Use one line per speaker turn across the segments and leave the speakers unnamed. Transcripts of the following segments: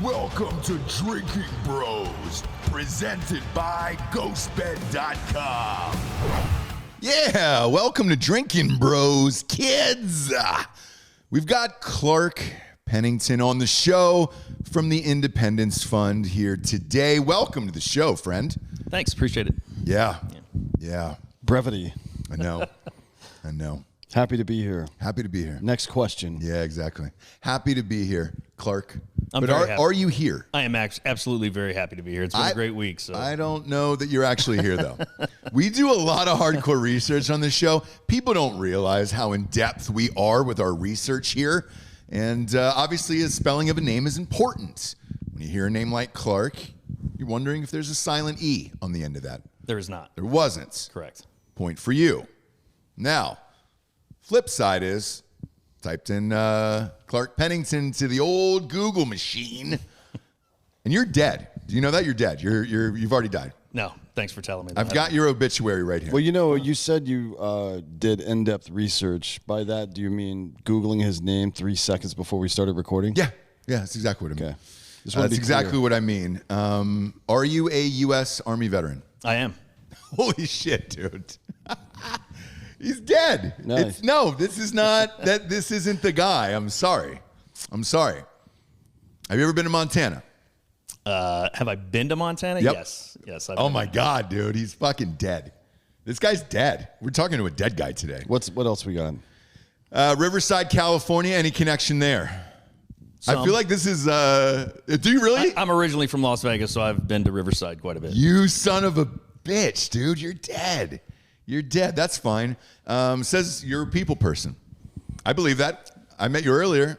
Welcome to Drinking Bros, presented by GhostBed.com.
Yeah, welcome to Drinkin' Bros, kids. We've got Clark Pennington on the show from the Independence Fund here today. Welcome to the show, friend.
Thanks, appreciate it.
Yeah.
Brevity.
I know.
Happy to be here.
Happy to be here.
Next question.
Yeah, exactly. Happy to be here, Clark.
I'm
but
very happy.
Are you here?
I am absolutely very happy to be here. It's been a great week. So
I don't know that you're actually here, though. We do a lot of hardcore research on this show. People don't realize how in-depth we are with our research here. And obviously, a spelling of a name is important. When you hear a name like Clark, you're wondering if there's a silent E on the end of that.
there is not.
There wasn't.
Correct.
Point for you. Now, flip side is, typed in Clark Pennington to the old Google machine, and you're dead. Do you know that? You're dead. You've already died.
No, thanks for telling me that.
I've got your obituary right here.
Well, you know, you said you did in-depth research. By that, do you mean Googling his name 3 seconds before we started recording?
Yeah, that's exactly what I mean.
Okay.
That's exactly what I mean. Are you a U.S. Army veteran?
I am.
Holy shit, dude. He's dead.
Nice.
This is not that. This isn't the guy. I'm sorry. Have you ever been to Montana?
Have I been to Montana?
Yep.
Yes.
Oh my God, dude. He's fucking dead. This guy's dead. We're talking to a dead guy today.
What else we got?
Riverside, California. Any connection there?
Some.
I feel like this is. Do you really?
I'm originally from Las Vegas, so I've been to Riverside quite a bit.
You son of a bitch, dude. You're dead. You're dead. That's fine. Says you're a people person. I believe that. I met you earlier.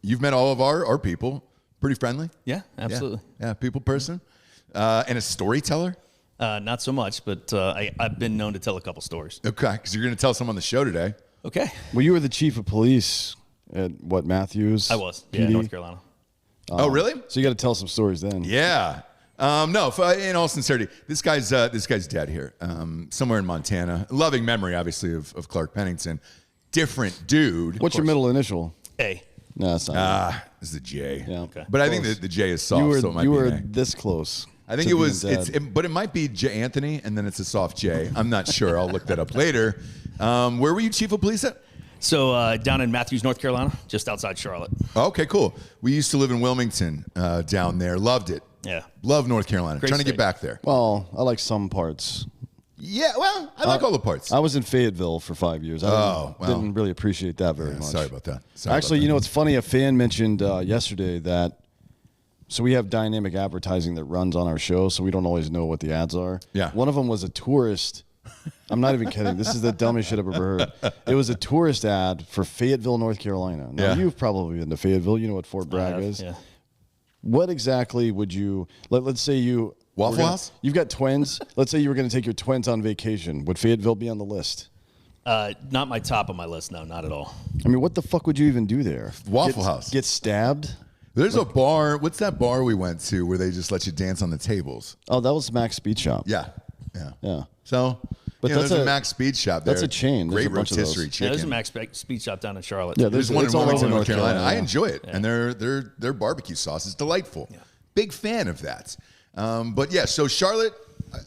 You've met all of our people. Pretty friendly.
Yeah, absolutely.
Yeah, people person. And a storyteller.
Not so much, but I've been known to tell a couple stories.
Okay, because you're going to tell some on the show today.
Okay.
Well, you were the chief of police at Matthews?
I was.
PD?
Yeah, North Carolina.
Oh, really?
So you got to tell some stories then.
Yeah. No, in all sincerity, this guy's dead here, somewhere in Montana. Loving memory, obviously, of Clark Pennington. Different dude.
What's your middle initial?
A.
No, it's not.
This is a J.
Yeah.
Okay.
But I think the J is soft,
You were,
so it might
you
be
were
an A.
this close.
I think
to
it was,
being dead.
but it might be J. Anthony, and then it's a soft J. I'm not sure. I'll look that up later. Where were you chief of police at?
So down in Matthews, North Carolina, just outside Charlotte.
Okay, cool. We used to live in Wilmington down there. Loved it.
Yeah.
Love North Carolina.
Great
Trying to
state.
get back there.
Well, I like some parts.
Yeah, well, I like all the parts.
I was in Fayetteville for 5 years. I
well.
didn't really appreciate that very much.
Sorry about that.
Actually, you know, it's funny. A fan mentioned yesterday that, so we have dynamic advertising that runs on our show, so we don't always know what the ads are.
Yeah.
One of them was a tourist. I'm not even kidding. This is the dumbest shit I've ever heard. It was a tourist ad for Fayetteville, North Carolina. Now,
Yeah.
you've probably been to Fayetteville. You know what Fort Bragg is.
Yeah.
What exactly would you, let's say you...
Waffle House?
You've got twins. Let's say you were going to take your twins on vacation. Would Fayetteville be on the list?
Not my top of my list, no, not at all.
I mean, what the fuck would you even do there?
Waffle House.
Get stabbed?
There's a bar. What's that bar we went to where they just let you dance on the tables?
Oh, that was Mac's Speed Shop.
Yeah.
But
So, there's
that's
a
a-
Max Speed Shop there.
that's a chain. There's
Great
a bunch of those.
rotisserie
Yeah,
chicken.
there's a Max Speed Shop down in Charlotte.
Yeah,
There's one in
it's all
Wilmington,
over
North Carolina. I
yeah.
enjoy it, and their barbecue sauce is delightful.
Yeah.
Big fan of that. But yeah, so Charlotte,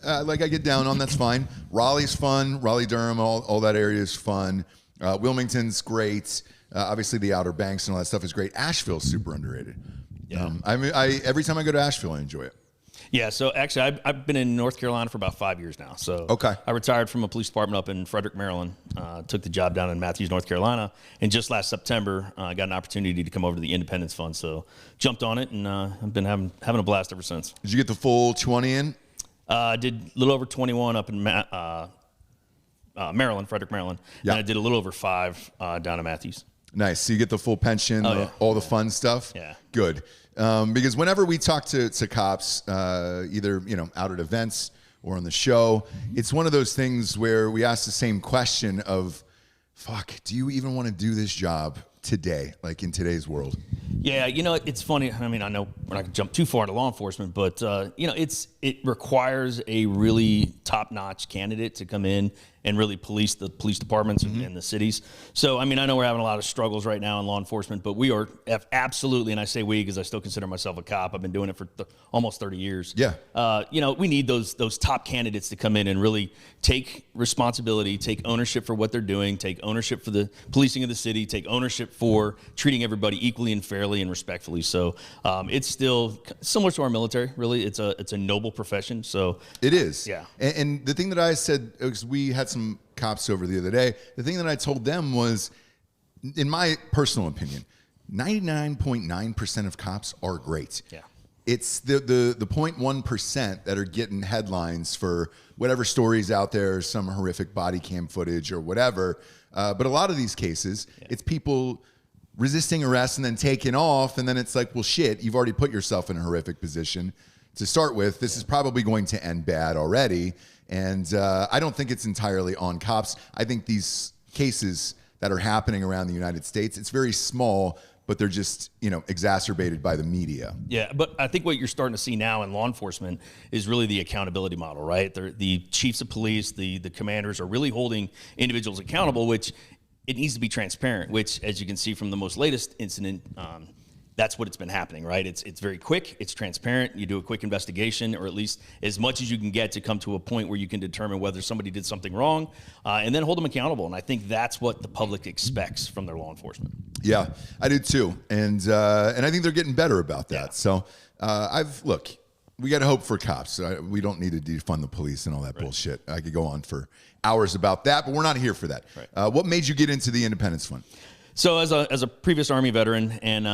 I get down on. That's fine. Raleigh's fun. Raleigh, Durham, all that area is fun. Wilmington's great. Obviously, the Outer Banks and all that stuff is great. Asheville's super underrated.
Yeah.
Every time I go to Asheville, I enjoy it.
Yeah, so actually, I've been in North Carolina for about 5 years now. So
Okay.
I retired from a police department up in Frederick, Maryland. Took the job down in Matthews, North Carolina, and just last September, I got an opportunity to come over to the Independence Fund. So jumped on it, and I've been having a blast ever since.
Did you get the full 20 in?
I did a little over 21 up in Maryland, Frederick, Maryland,
Yeah.
and I did a little over 5 down in Matthews.
Nice. So you get the full pension,
Oh, yeah.
all the fun stuff.
Yeah.
Good. Because whenever we talk to cops, either out at events or on the show, it's one of those things where we ask the same question of, "Fuck, do you even want to do this job today, like in today's world?"
Yeah, it's funny. I mean, I know we're not going to jump too far into law enforcement, but it requires a really top-notch candidate to come in and really police the police departments and the cities. So, I mean, I know we're having a lot of struggles right now in law enforcement, but we are absolutely, and I say we because I still consider myself a cop. I've been doing it for almost 30 years.
Yeah.
We need those top candidates to come in and really take responsibility, take ownership for what they're doing, take ownership for the policing of the city, take ownership for treating everybody equally and fairly and respectfully. So it's still similar to our military, really. It's a noble profession. So
it is.
Yeah.
And the thing that I said, because we had some cops over the other day, the thing that I told them was, in my personal opinion, 99.9% of cops are great.
Yeah.
It's the 0.1% that are getting headlines for whatever stories out there, some horrific body cam footage or whatever. But a lot of these cases, it's people resisting arrest and then taking off. And then it's like, well, shit, you've already put yourself in a horrific position to start with. This is probably going to end bad already. And I don't think it's entirely on cops. I think these cases that are happening around the United States, it's very small, but they're just, exacerbated by the media.
Yeah, but I think what you're starting to see now in law enforcement is really the accountability model, right? The chiefs of police, the commanders are really holding individuals accountable, which it needs to be transparent, which, as you can see from the most latest incident, that's what it's been happening, right? It's very quick, it's transparent. You do a quick investigation, or at least as much as you can get to come to a point where you can determine whether somebody did something wrong, and then hold them accountable. And I think that's what the public expects from their law enforcement.
Yeah, I do too, and I think they're getting better about that.
Yeah.
So we got to hope for cops. We don't need to defund the police and all that bullshit. I could go on for hours about that, but we're not here for that.
Right.
What made you get into the Independence Fund?
So as a previous Army veteran and,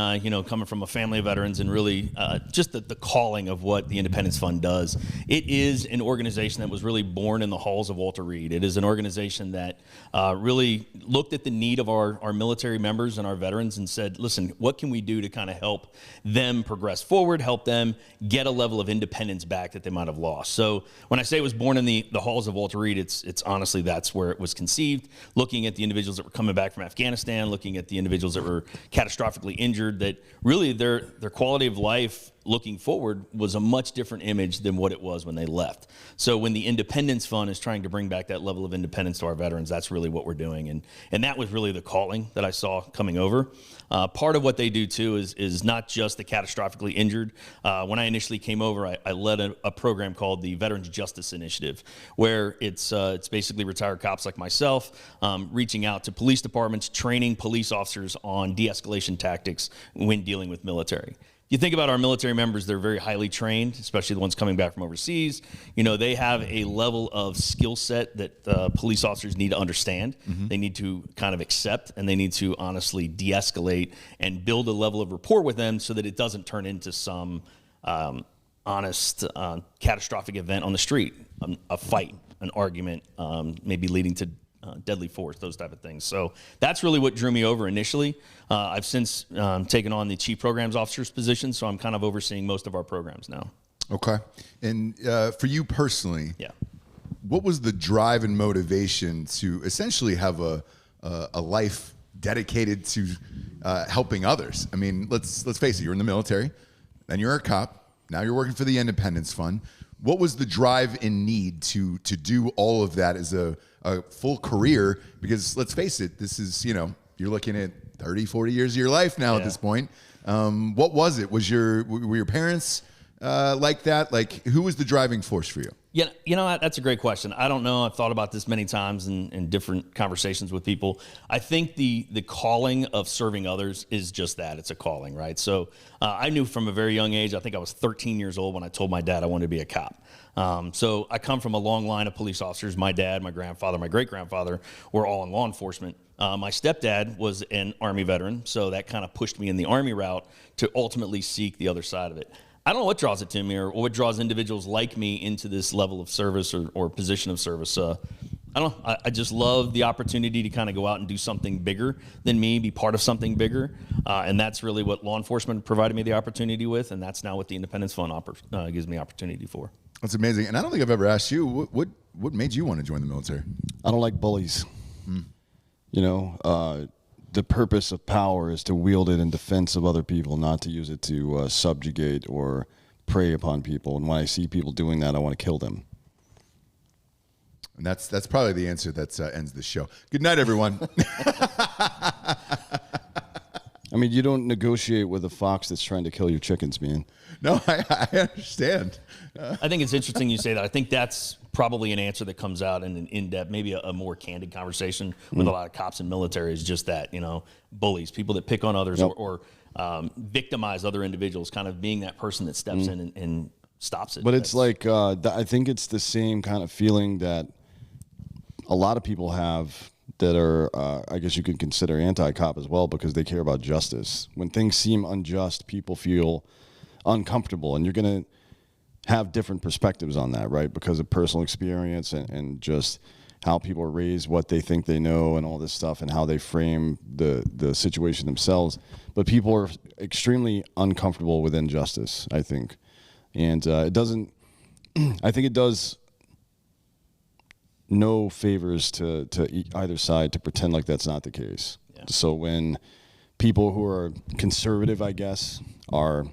coming from a family of veterans and really just the calling of what the Independence Fund does, it is an organization that was really born in the halls of Walter Reed. It is an organization that really looked at the need of our military members and our veterans and said, listen, what can we do to kind of help them progress forward, help them get a level of independence back that they might have lost. So when I say it was born in the halls of Walter Reed, it's honestly that's where it was conceived, looking at the individuals that were coming back from Afghanistan, looking at the individuals that were catastrophically injured, that really their quality of life looking forward was a much different image than what it was when they left. So when the Independence Fund is trying to bring back that level of independence to our veterans, that's really what we're doing. And that was really the calling that I saw coming over. Part of what they do too is not just the catastrophically injured. When I initially came over, I led a program called the Veterans Justice Initiative, where it's basically retired cops like myself reaching out to police departments, training police officers on de-escalation tactics when dealing with military. You think about our military members, they're very highly trained, especially the ones coming back from overseas. They have a level of skill set that police officers need to understand. Mm-hmm. They need to kind of accept, and they need to honestly de-escalate and build a level of rapport with them so that it doesn't turn into some honest catastrophic event on the street, a fight, an argument, maybe leading to deadly force, those type of things. So that's really what drew me over initially. I've since taken on the chief programs officer's position, so I'm kind of overseeing most of our programs now.
Okay. And for you personally,
yeah,
what was the drive and motivation to essentially have a life dedicated to helping others? I mean, let's face it, you're in the military, then you're a cop, now you're working for the Independence Fund. What was the drive and need to do all of that as a full career? Because let's face it, this is, you're looking at 30, 40 years of your life now at this point. What was it? Were your parents like that? Like, who was the driving force for you?
Yeah, that's a great question. I don't know. I've thought about this many times in different conversations with people. I think the calling of serving others is just that. It's a calling, right? So I knew from a very young age, I think I was 13 years old when I told my dad I wanted to be a cop. So I come from a long line of police officers. My dad, my grandfather, my great-grandfather were all in law enforcement. My stepdad was an Army veteran, so that kind of pushed me in the Army route to ultimately seek the other side of it. I don't know what draws it to me or what draws individuals like me into this level of service or position of service. I don't know. I just love the opportunity to kind of go out and do something bigger than me, be part of something bigger. And that's really what law enforcement provided me the opportunity with. And that's now what the Independence Fund gives me opportunity for.
That's amazing. And I don't think I've ever asked you, what made you want to join the military?
I don't like bullies. the purpose of power is to wield it in defense of other people, not to use it to subjugate or prey upon people. And when I see people doing that, I want to kill them.
And that's probably the answer that ends the show. Good night, everyone.
I mean, you don't negotiate with a fox that's trying to kill your chickens, man.
No, I understand.
I think it's interesting you say that. I think that's probably an answer that comes out in an in-depth, maybe a more candid conversation with a lot of cops and military is just that, bullies, people that pick on others or victimize other individuals, kind of being that person that steps in and stops it.
But it's like, I think it's the same kind of feeling that a lot of people have that are, I guess you could consider anti-cop as well, because they care about justice. When things seem unjust, people feel uncomfortable, and you're going to have different perspectives on that, right? Because of personal experience and just how people are raised, what they think they know, and all this stuff, and how they frame the situation themselves. But people are extremely uncomfortable with injustice, I think. And it doesn't, I think it does no favors to either side to pretend like that's not the case. Yeah. So when people who are conservative, I guess, are,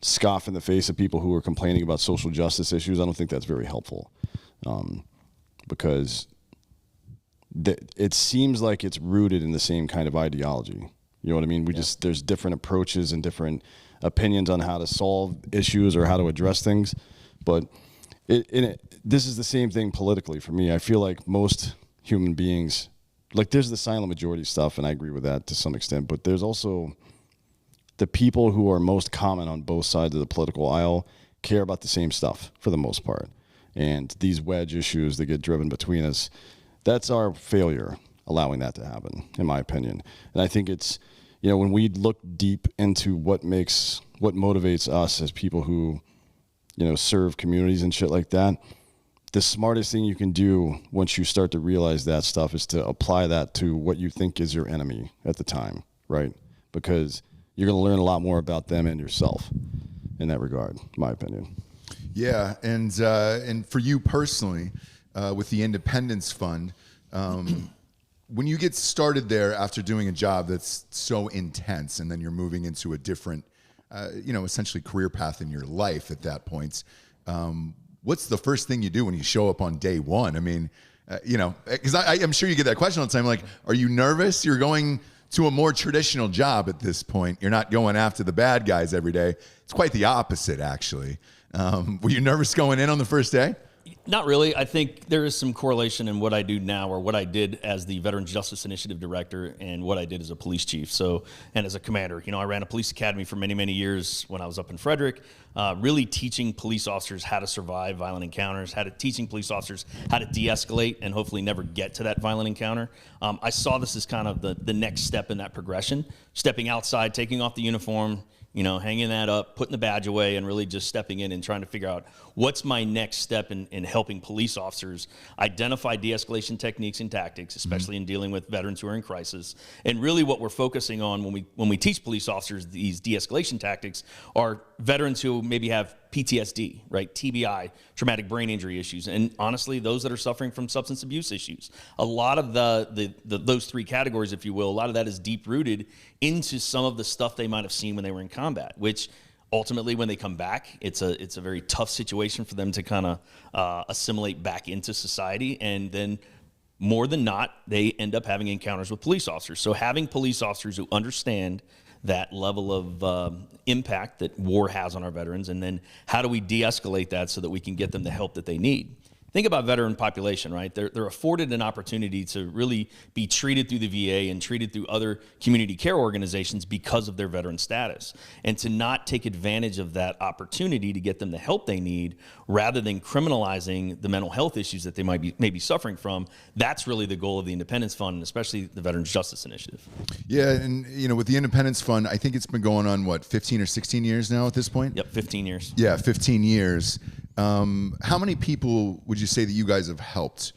scoff in the face of people who are complaining about social justice issues, I don't think that's very helpful, because it seems like it's rooted in the same kind of ideology. You know what I mean? There's different approaches and different opinions on how to solve issues or how to address things, but this is the same thing politically for me. I feel like most human beings, like there's the silent majority stuff, and I agree with that to some extent, but there's also the people who are most common on both sides of the political aisle care about the same stuff for the most part. And these wedge issues that get driven between us, that's our failure allowing that to happen, in my opinion. And I think it's, when we look deep into what motivates us as people who, serve communities and shit like that, the smartest thing you can do once you start to realize that stuff is to apply that to what you think is your enemy at the time, right? Because you're going to learn a lot more about them and yourself in that regard, in my opinion.
Yeah, and for you personally, with the Independence Fund, when you get started there after doing a job that's so intense, and then you're moving into a different, essentially career path in your life at that point, what's the first thing you do when you show up on day one? I mean, because I'm sure you get that question all the time. Like, are you nervous? You're going to a more traditional job at this point. You're not going after the bad guys every day. It's quite the opposite, actually. Were you nervous going in on the first day?
Not really. I think there is some correlation in what I do now, or what I did as the Veterans Justice Initiative Director, and what I did as a police chief. And as a commander, I ran a police academy for many, many years when I was up in Frederick, really teaching police officers how to survive violent encounters, teaching police officers how to de-escalate and hopefully never get to that violent encounter. I saw this as kind of the next step in that progression, stepping outside, taking off the uniform, hanging that up, putting the badge away, and really just stepping in and trying to figure out what's my next step in helping police officers identify de-escalation techniques and tactics, especially in dealing with veterans who are in crisis. And really what we're focusing on when we teach police officers these de-escalation tactics are veterans who maybe have PTSD, right? TBI, traumatic brain injury issues, and honestly, those that are suffering from substance abuse issues. A lot of those three categories, if you will, a lot of that is deep rooted into some of the stuff they might have seen when they were in combat, which ultimately, when they come back, it's a very tough situation for them to kind of assimilate back into society, and then more than not, they end up having encounters with police officers. So having police officers who understand that level of impact that war has on our veterans, and then how do we de-escalate that so that we can get them the help that they need. Think about veteran population, right? They're afforded an opportunity to really be treated through the VA and treated through other community care organizations because of their veteran status. And to not take advantage of that opportunity to get them the help they need, rather than criminalizing the mental health issues that they may be suffering from, that's really the goal of the Independence Fund, and especially the Veterans Justice Initiative.
Yeah, and with the Independence Fund, I think it's been going on, 15 or 16 years now at this point?
Yep, 15 years.
Yeah, 15 years. How many people would you say that you guys have helped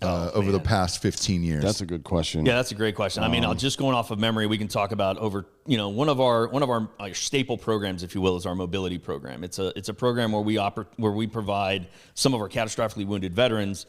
over the past 15 years?
That's a good question.
Yeah, that's a great question. I mean, just going off of memory, we can talk about over one of our staple programs, if you will, is our mobility program. It's a program where we provide some of our catastrophically wounded veterans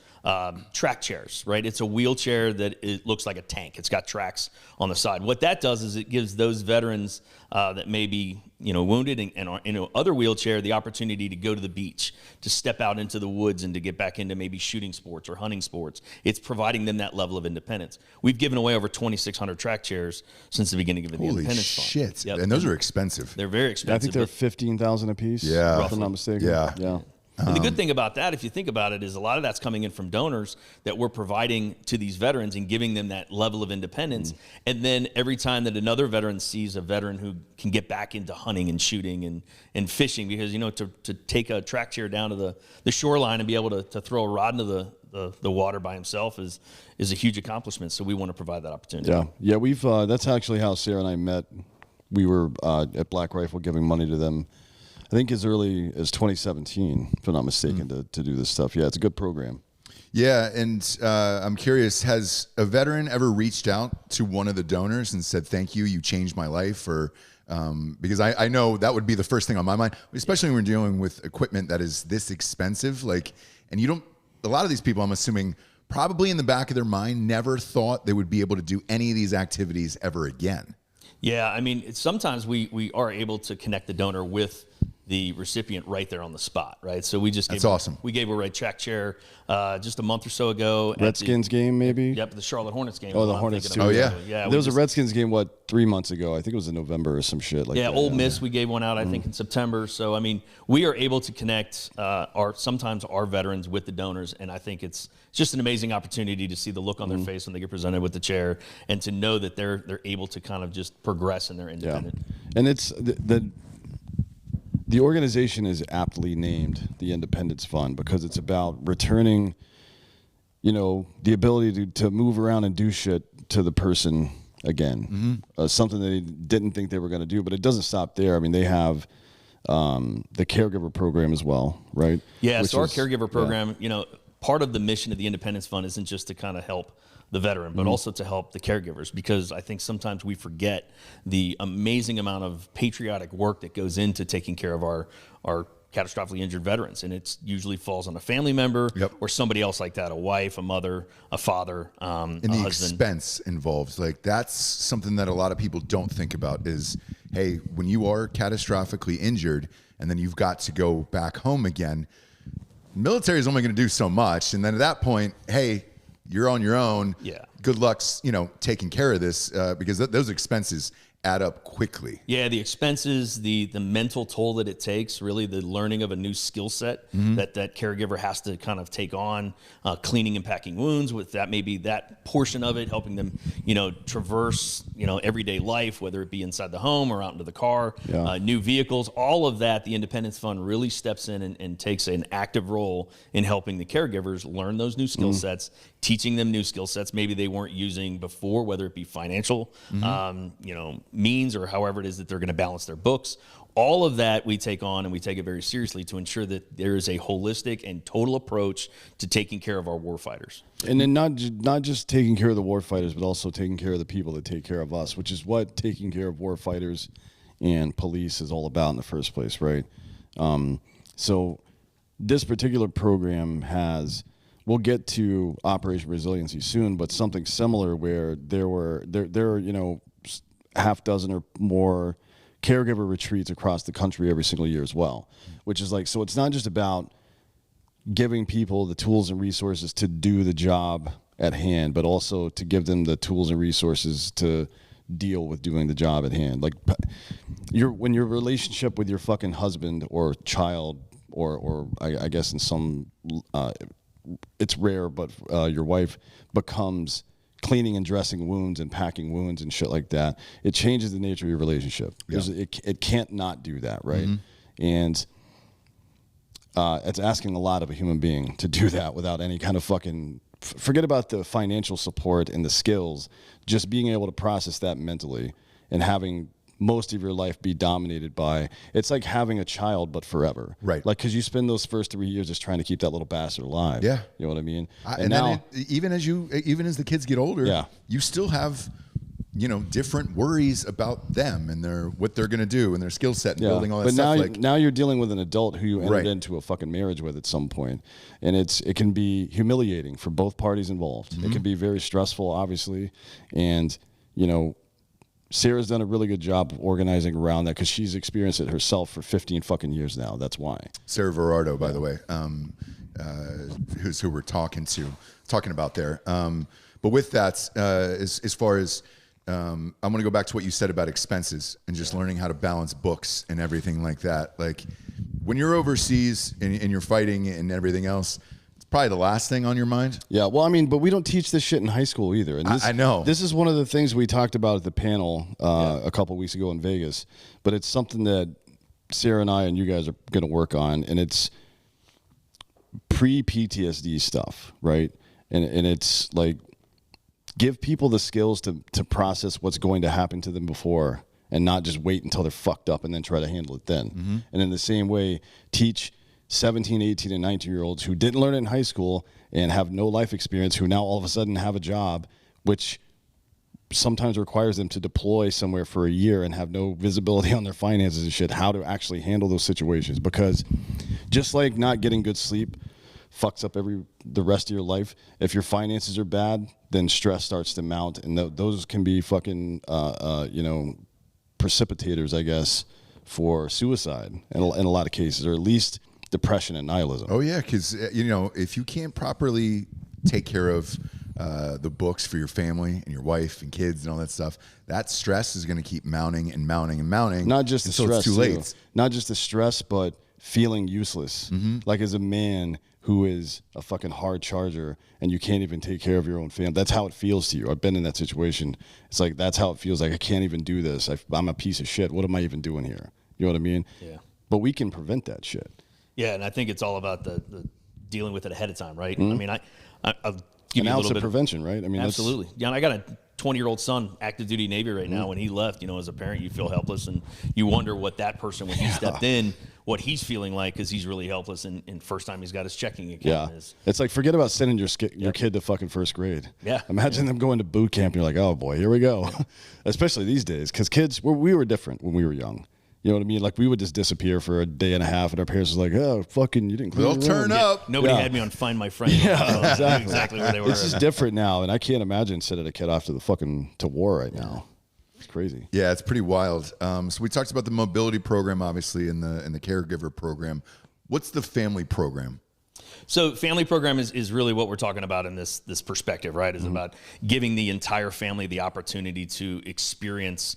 track chairs, right? It's a wheelchair that it looks like a tank. It's got tracks on the side. What that does is it gives those veterans that may be wounded and are in other wheelchair the opportunity to go to the beach, to step out into the woods, and to get back into maybe shooting sports or hunting sports. It's providing them that level of independence. We've given away over 2,600 track chairs since the beginning of the
Holy
Independence Fund.
shit!
Yep.
And those are expensive.
They're very expensive.
I think they're 15,000 a piece.
Yeah.
If I'm not mistaken.
Yeah.
And the good thing about that, if you think about it, is a lot of that's coming in from donors that we're providing to these veterans and giving them that level of independence. And then every time that another veteran sees a veteran who can get back into hunting and shooting and fishing, because, to take a track chair down to the shoreline and be able to throw a rod into the water by himself is a huge accomplishment. So we want to provide that opportunity.
Yeah. We've that's actually how Sarah and I met. We were at Black Rifle giving money to them, I think as early as 2017, if I'm not mistaken, to do this stuff. Yeah, it's a good program.
Yeah, and I'm curious, has a veteran ever reached out to one of the donors and said, "Thank you, you changed my life"? Or because I know that would be the first thing on my mind, especially when we're dealing with equipment that is this expensive. And you don't. A lot of these people, I'm assuming, probably in the back of their mind, never thought they would be able to do any of these activities ever again.
Yeah, I mean, sometimes we are able to connect the donor with the recipient right there on the spot, right? So we just
That's awesome.
We gave away a track chair just a month or so ago.
Redskins game, maybe?
Yep, the Charlotte Hornets game.
Oh, the Hornets too.
Oh, yeah.
Yeah.
There was a Redskins game, 3 months ago? I think it was in November or some shit like that.
Ole Miss, we gave one out, I think, in September. So, I mean, we are able to connect sometimes our veterans with the donors, and I think it's just an amazing opportunity to see the look on their face when they get presented with the chair, and to know that they're able to kind of just progress in their independent.
Yeah. And it's the organization is aptly named the Independence Fund because it's about returning, the ability to move around and do shit to the person again. Something they didn't think they were going to do, but it doesn't stop there. I mean, they have the caregiver program as well, right?
Yeah, so our caregiver program, part of the mission of the Independence Fund isn't just to kind of help the veteran, but also to help the caregivers, because I think sometimes we forget the amazing amount of patriotic work that goes into taking care of our catastrophically injured veterans. And it usually falls on a family member or somebody else like that, a wife, a mother, a father,
and
a
the
husband.
expense involved. That's something that a lot of people don't think about is, hey, when you are catastrophically injured and then you've got to go back home again, military is only going to do so much. And then at that point, hey, you're on your own.
Yeah.
Good luck, taking care of this because those expenses add up quickly.
Yeah, the expenses, the mental toll that it takes, really the learning of a new skill set that caregiver has to kind of take on, cleaning and packing wounds, with that maybe that portion of it, helping them, traverse, everyday life, whether it be inside the home or out into the car, new vehicles, all of that. The Independence Fund really steps in and takes an active role in helping the caregivers learn those new skill sets, teaching them new skill sets maybe they weren't using before, whether it be financial, means, or however it is that they're going to balance their books. All of that we take on, and we take it very seriously to ensure that there is a holistic and total approach to taking care of our warfighters.
And then not just taking care of the warfighters, but also taking care of the people that take care of us, which is what taking care of warfighters and police is all about in the first place, right? So this particular program has, we'll get to Operation Resiliency soon, but something similar where there are half dozen or more caregiver retreats across the country every single year as well, which is so it's not just about giving people the tools and resources to do the job at hand, but also to give them the tools and resources to deal with doing the job at hand. When your relationship with your fucking husband or child, or I guess in some, it's rare, but your wife becomes cleaning and dressing wounds and packing wounds and shit like that, it changes the nature of your relationship. Yeah. It can't not do that, right? And it's asking a lot of a human being to do that without any kind of fucking, forget about the financial support and the skills, just being able to process that mentally and having most of your life be dominated by, it's like having a child but forever,
right?
Because you spend those first 3 years just trying to keep that little bastard alive.
Yeah,
you know what I mean.
And now, then even as the kids get older, you still have different worries about them and what they're going to do and their skill set and building all that
but
stuff.
Now you're dealing with an adult who you entered
Right.
into a fucking marriage with at some point, and it can be humiliating for both parties involved. It can be very stressful, obviously, and Sarah's done a really good job of organizing around that because she's experienced it herself for 15 fucking years now. That's why.
Sarah Verardo, by the way, who we're talking about there. But with that, as far as I'm going to go back to what you said about expenses and just learning how to balance books and everything like that. Like when you're overseas and you're fighting and everything else, it's probably the last thing on your mind.
Yeah, well, I mean, but we don't teach this shit in high school either. And
I know.
This is one of the things we talked about at the panel a couple weeks ago in Vegas. But it's something that Sarah and I and you guys are going to work on, and it's pre-PTSD stuff, right? And it's like, give people the skills to process what's going to happen to them before and not just wait until they're fucked up and then try to handle it then. Mm-hmm. And in the same way, teach 17, 18, and 19-year-olds who didn't learn it in high school and have no life experience, who now all of a sudden have a job, which sometimes requires them to deploy somewhere for a year and have no visibility on their finances and shit, how to actually handle those situations. Because just like not getting good sleep fucks up the rest of your life, if your finances are bad, then stress starts to mount, and those can be fucking precipitators, I guess, for suicide in a lot of cases, or at least depression and nihilism.
Oh yeah, because if you can't properly take care of the books for your family and your wife and kids and all that stuff, that stress is going to keep mounting and mounting and mounting.
Not just the stress,
it's too late.
Not just the stress, but feeling useless. Mm-hmm. Like as a man who is a fucking hard charger and you can't even take care of your own family. That's how it feels to you. I've been in that situation. It's like, that's how it feels. Like, I can't even do this. I'm a piece of shit. What am I even doing here? You know what I mean?
Yeah.
But we can prevent that shit.
Yeah, and I think it's all about the dealing with it ahead of time, right?
Mm-hmm.
I mean, I'll give
and
you a
now
little
it's a
bit
prevention, right? I mean,
absolutely. Yeah, and I got a 20-year-old son, active duty Navy right now. When he left, as a parent, you feel helpless, and you wonder what that person, when he stepped in, what he's feeling like, because he's really helpless, and first time he's got his checking account.
Yeah, it's like, forget about sending your kid to fucking first grade.
Yeah.
Imagine them going to boot camp, and you're like, oh boy, here we go. Especially these days, because kids, we were different when we were young. You know what I mean? Like, we would just disappear for a day and a half, and our parents was like, oh, fucking, you didn't clean
They'll turn up.
Nobody had me on Find My Friend.
Yeah, exactly.
Exactly where they were.
This is different now, and I can't imagine sending a kid off to war right now. It's crazy.
Yeah, it's pretty wild. So we talked about the mobility program, obviously, and the caregiver program. What's the family program?
So family program is really what we're talking about in this perspective, right? Is about giving the entire family the opportunity to experience,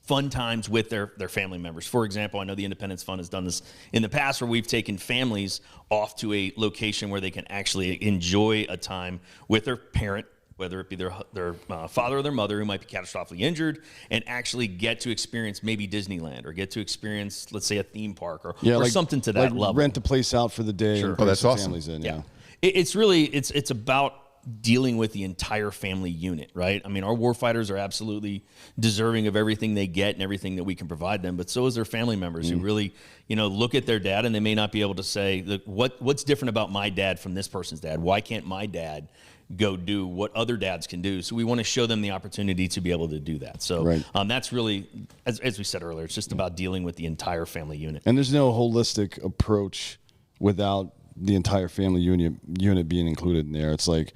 fun times with their family members. For example, I know the Independence Fund has done this in the past, where we've taken families off to a location where they can actually enjoy a time with their parent, whether it be their father or their mother who might be catastrophically injured, and actually get to experience maybe Disneyland, or get to experience, let's say, a theme park, or
like,
something to that level.
Rent the place out for the day.
Sure.
And bring
that's
some
awesome.
families in,
Yeah. It's about dealing with the entire family unit, right? I mean, our warfighters are absolutely deserving of everything they get and everything that we can provide them, but so is their family members who really, look at their dad, and they may not be able to say, look, what's different about my dad from this person's dad? Why can't my dad go do what other dads can do? So we want to show them the opportunity to be able to do that. So that's really, as we said earlier, it's just about dealing with the entire family unit.
And there's no holistic approach without the entire family unit being included in there. It's like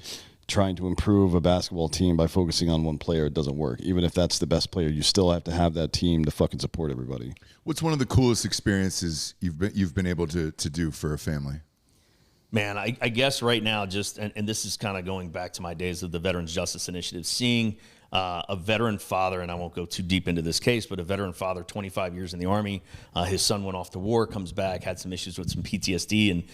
trying to improve a basketball team by focusing on one player. It doesn't work. Even if that's the best player, you still have to have that team to fucking support everybody.
What's one of the coolest experiences you've been able to do for a family?
Man, I guess right now, and this is kind of going back to my days of the Veterans Justice Initiative, seeing a veteran father, and I won't go too deep into this case, but a veteran father, 25 years in the Army, his son went off to war, comes back, had some issues with some PTSD and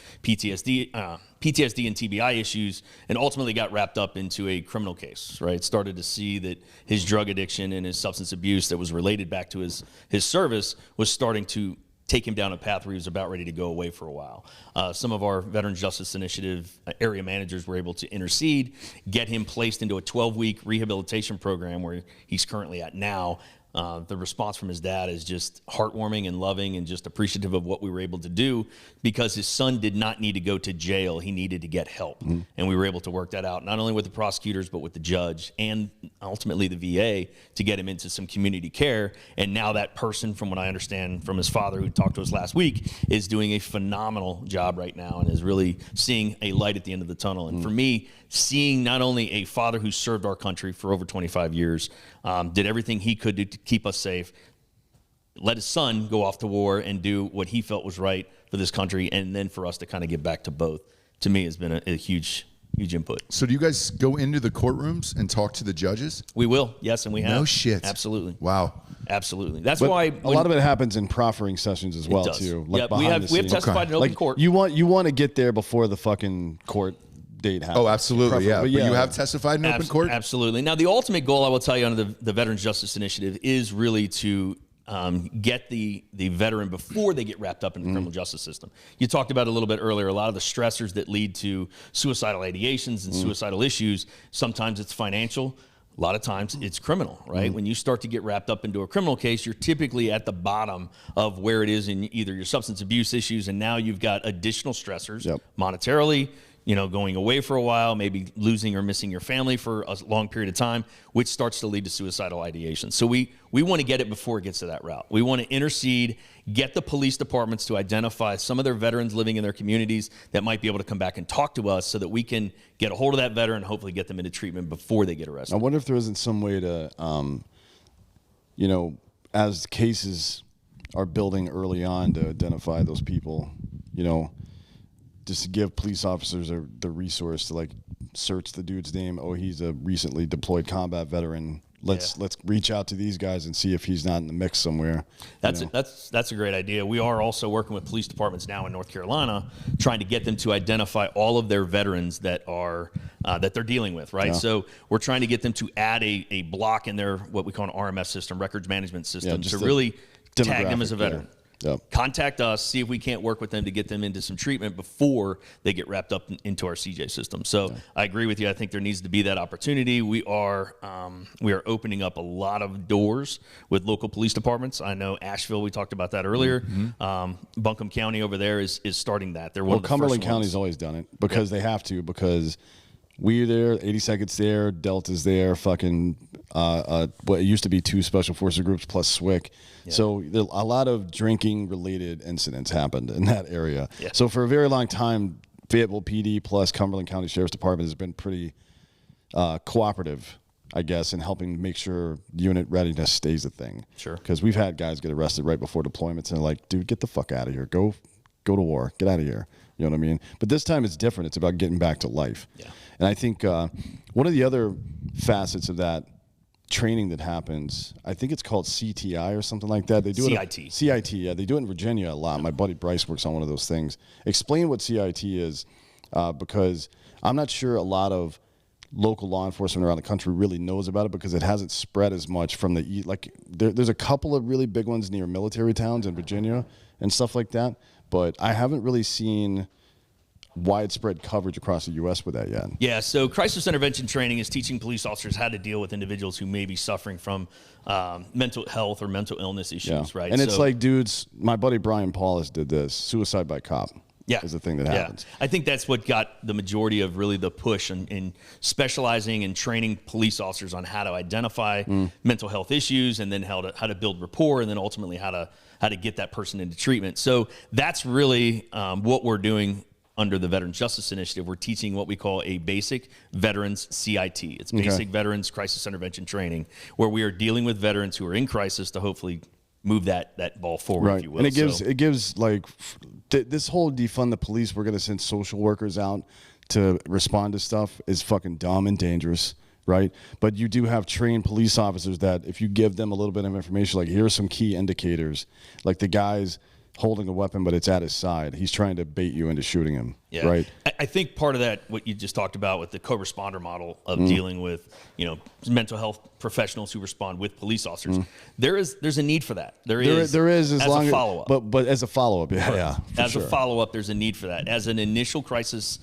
TBI issues, and ultimately got wrapped up into a criminal case, right? Started to see that his drug addiction and his substance abuse that was related back to his service was starting to take him down a path where he was about ready to go away for a while. Some of our Veterans Justice Initiative area managers were able to intercede, get him placed into a 12-week rehabilitation program where he's currently at now. the response from his dad is just heartwarming and loving and just appreciative of what we were able to do, because his son did not need to go to jail. He needed to get help. And we were able to work that out, not only with the prosecutors, but with the judge and ultimately the VA, to get him into some community care. And now that person, from what I understand from his father, who talked to us last week, is doing a phenomenal job right now and is really seeing a light at the end of the tunnel. And for me, seeing not only a father who served our country for over 25 years, did everything he could do to keep us safe, let his son go off to war and do what he felt was right for this country, and then for us to kind of give back to both, to me has been a huge input.
So do you guys go into the courtrooms and talk to the judges?
We will, yes, and we have.
No shit.
Absolutely.
Wow.
Absolutely. That's
But
why
a lot of it happens in proffering sessions as well,
does.
too.
Yep, we
behind
have
the scenes.
testified in open
Like,
court.
You want to get there before the fucking court date happens.
Oh, absolutely, yeah. But you have testified in open court?
Absolutely. Now, the ultimate goal, I will tell you, under the Veterans Justice Initiative is really to get the veteran before they get wrapped up in the criminal justice system. You talked about it a little bit earlier, a lot of the stressors that lead to suicidal ideations and suicidal issues. Sometimes it's financial. A lot of times it's criminal, right? When you start to get wrapped up into a criminal case, you're typically at the bottom of where it is in either your substance abuse issues, and now you've got additional stressors monetarily, going away for a while, maybe losing or missing your family for a long period of time, which starts to lead to suicidal ideation. So we want to get it before it gets to that route. We want to intercede, get the police departments to identify some of their veterans living in their communities that might be able to come back and talk to us, so that we can get a hold of that veteran and hopefully get them into treatment before they get arrested.
I wonder if there isn't some way to, as cases are building early on, to identify those people, just to give police officers the resource to search the dude's name. Oh, he's a recently deployed combat veteran. Let's reach out to these guys and see if he's not in the mix somewhere.
That's a great idea. We are also working with police departments now in North Carolina, trying to get them to identify all of their veterans that are that they're dealing with, right?
Yeah.
So we're trying to get them to add a block in their what we call an RMS system, records management system, to really tag them as a veteran.
Yep.
Contact us, see if we can't work with them to get them into some treatment before they get wrapped up into our CJ system. So I agree with you. I think there needs to be that opportunity. We are opening up a lot of doors with local police departments. I know Asheville, we talked about that earlier. Buncombe County over there is starting that. They're one of the
Cumberland
first
County's
ones.
always done it because they have to, because we're there, 82nd's there, Delta's there, fucking what used to be 2 special forces groups plus SWIC. Yeah. So a lot of drinking related incidents happened in that area. Yeah. So for a very long time, Fayetteville PD plus Cumberland County Sheriff's Department has been pretty cooperative, I guess, in helping make sure unit readiness stays a thing.
Sure.
Because we've had guys get arrested right before deployments and like, dude, get the fuck out of here. Go to war. Get out of here. You know what I mean? But this time it's different. It's about getting back to life. Yeah. And I think one of the other facets of that training that happens, I think it's called CTI or something like that. They do
CIT.
CIT, yeah. They do it in Virginia a lot. My buddy Bryce works on one of those things. Explain what CIT is, because I'm not sure a lot of local law enforcement around the country really knows about it, because it hasn't spread as much from the like. There's a couple of really big ones near military towns in Virginia and stuff like that, but I haven't really seen widespread coverage across the U.S. with that yet.
Yeah, so crisis intervention training is teaching police officers how to deal with individuals who may be suffering from mental health or mental illness issues, right?
And it's like, dudes, my buddy Brian Paulus did this. Suicide by cop is the thing that happens.
I think that's what got the majority of really the push in specializing and training police officers on how to identify mental health issues, and then how to build rapport, and then ultimately how to get that person into treatment. So that's really what we're doing under the Veterans Justice Initiative. We're teaching what we call a basic veterans CIT. It's basic veterans crisis intervention training, where we are dealing with veterans who are in crisis to hopefully move that ball forward, if you will.
And it gives like this whole defund the police, we're going to send social workers out to respond to stuff, is fucking dumb and dangerous, right? But you do have trained police officers that if you give them a little bit of information, like here are some key indicators, like the guy's holding a weapon, but it's at his side. He's trying to bait you into shooting him, right?
I think part of that, what you just talked about with the co-responder model of dealing with, mental health professionals who respond with police officers, there's a need for that. There is as a follow-up.
But as a follow-up,
a follow-up, there's a need for that. As an initial crisis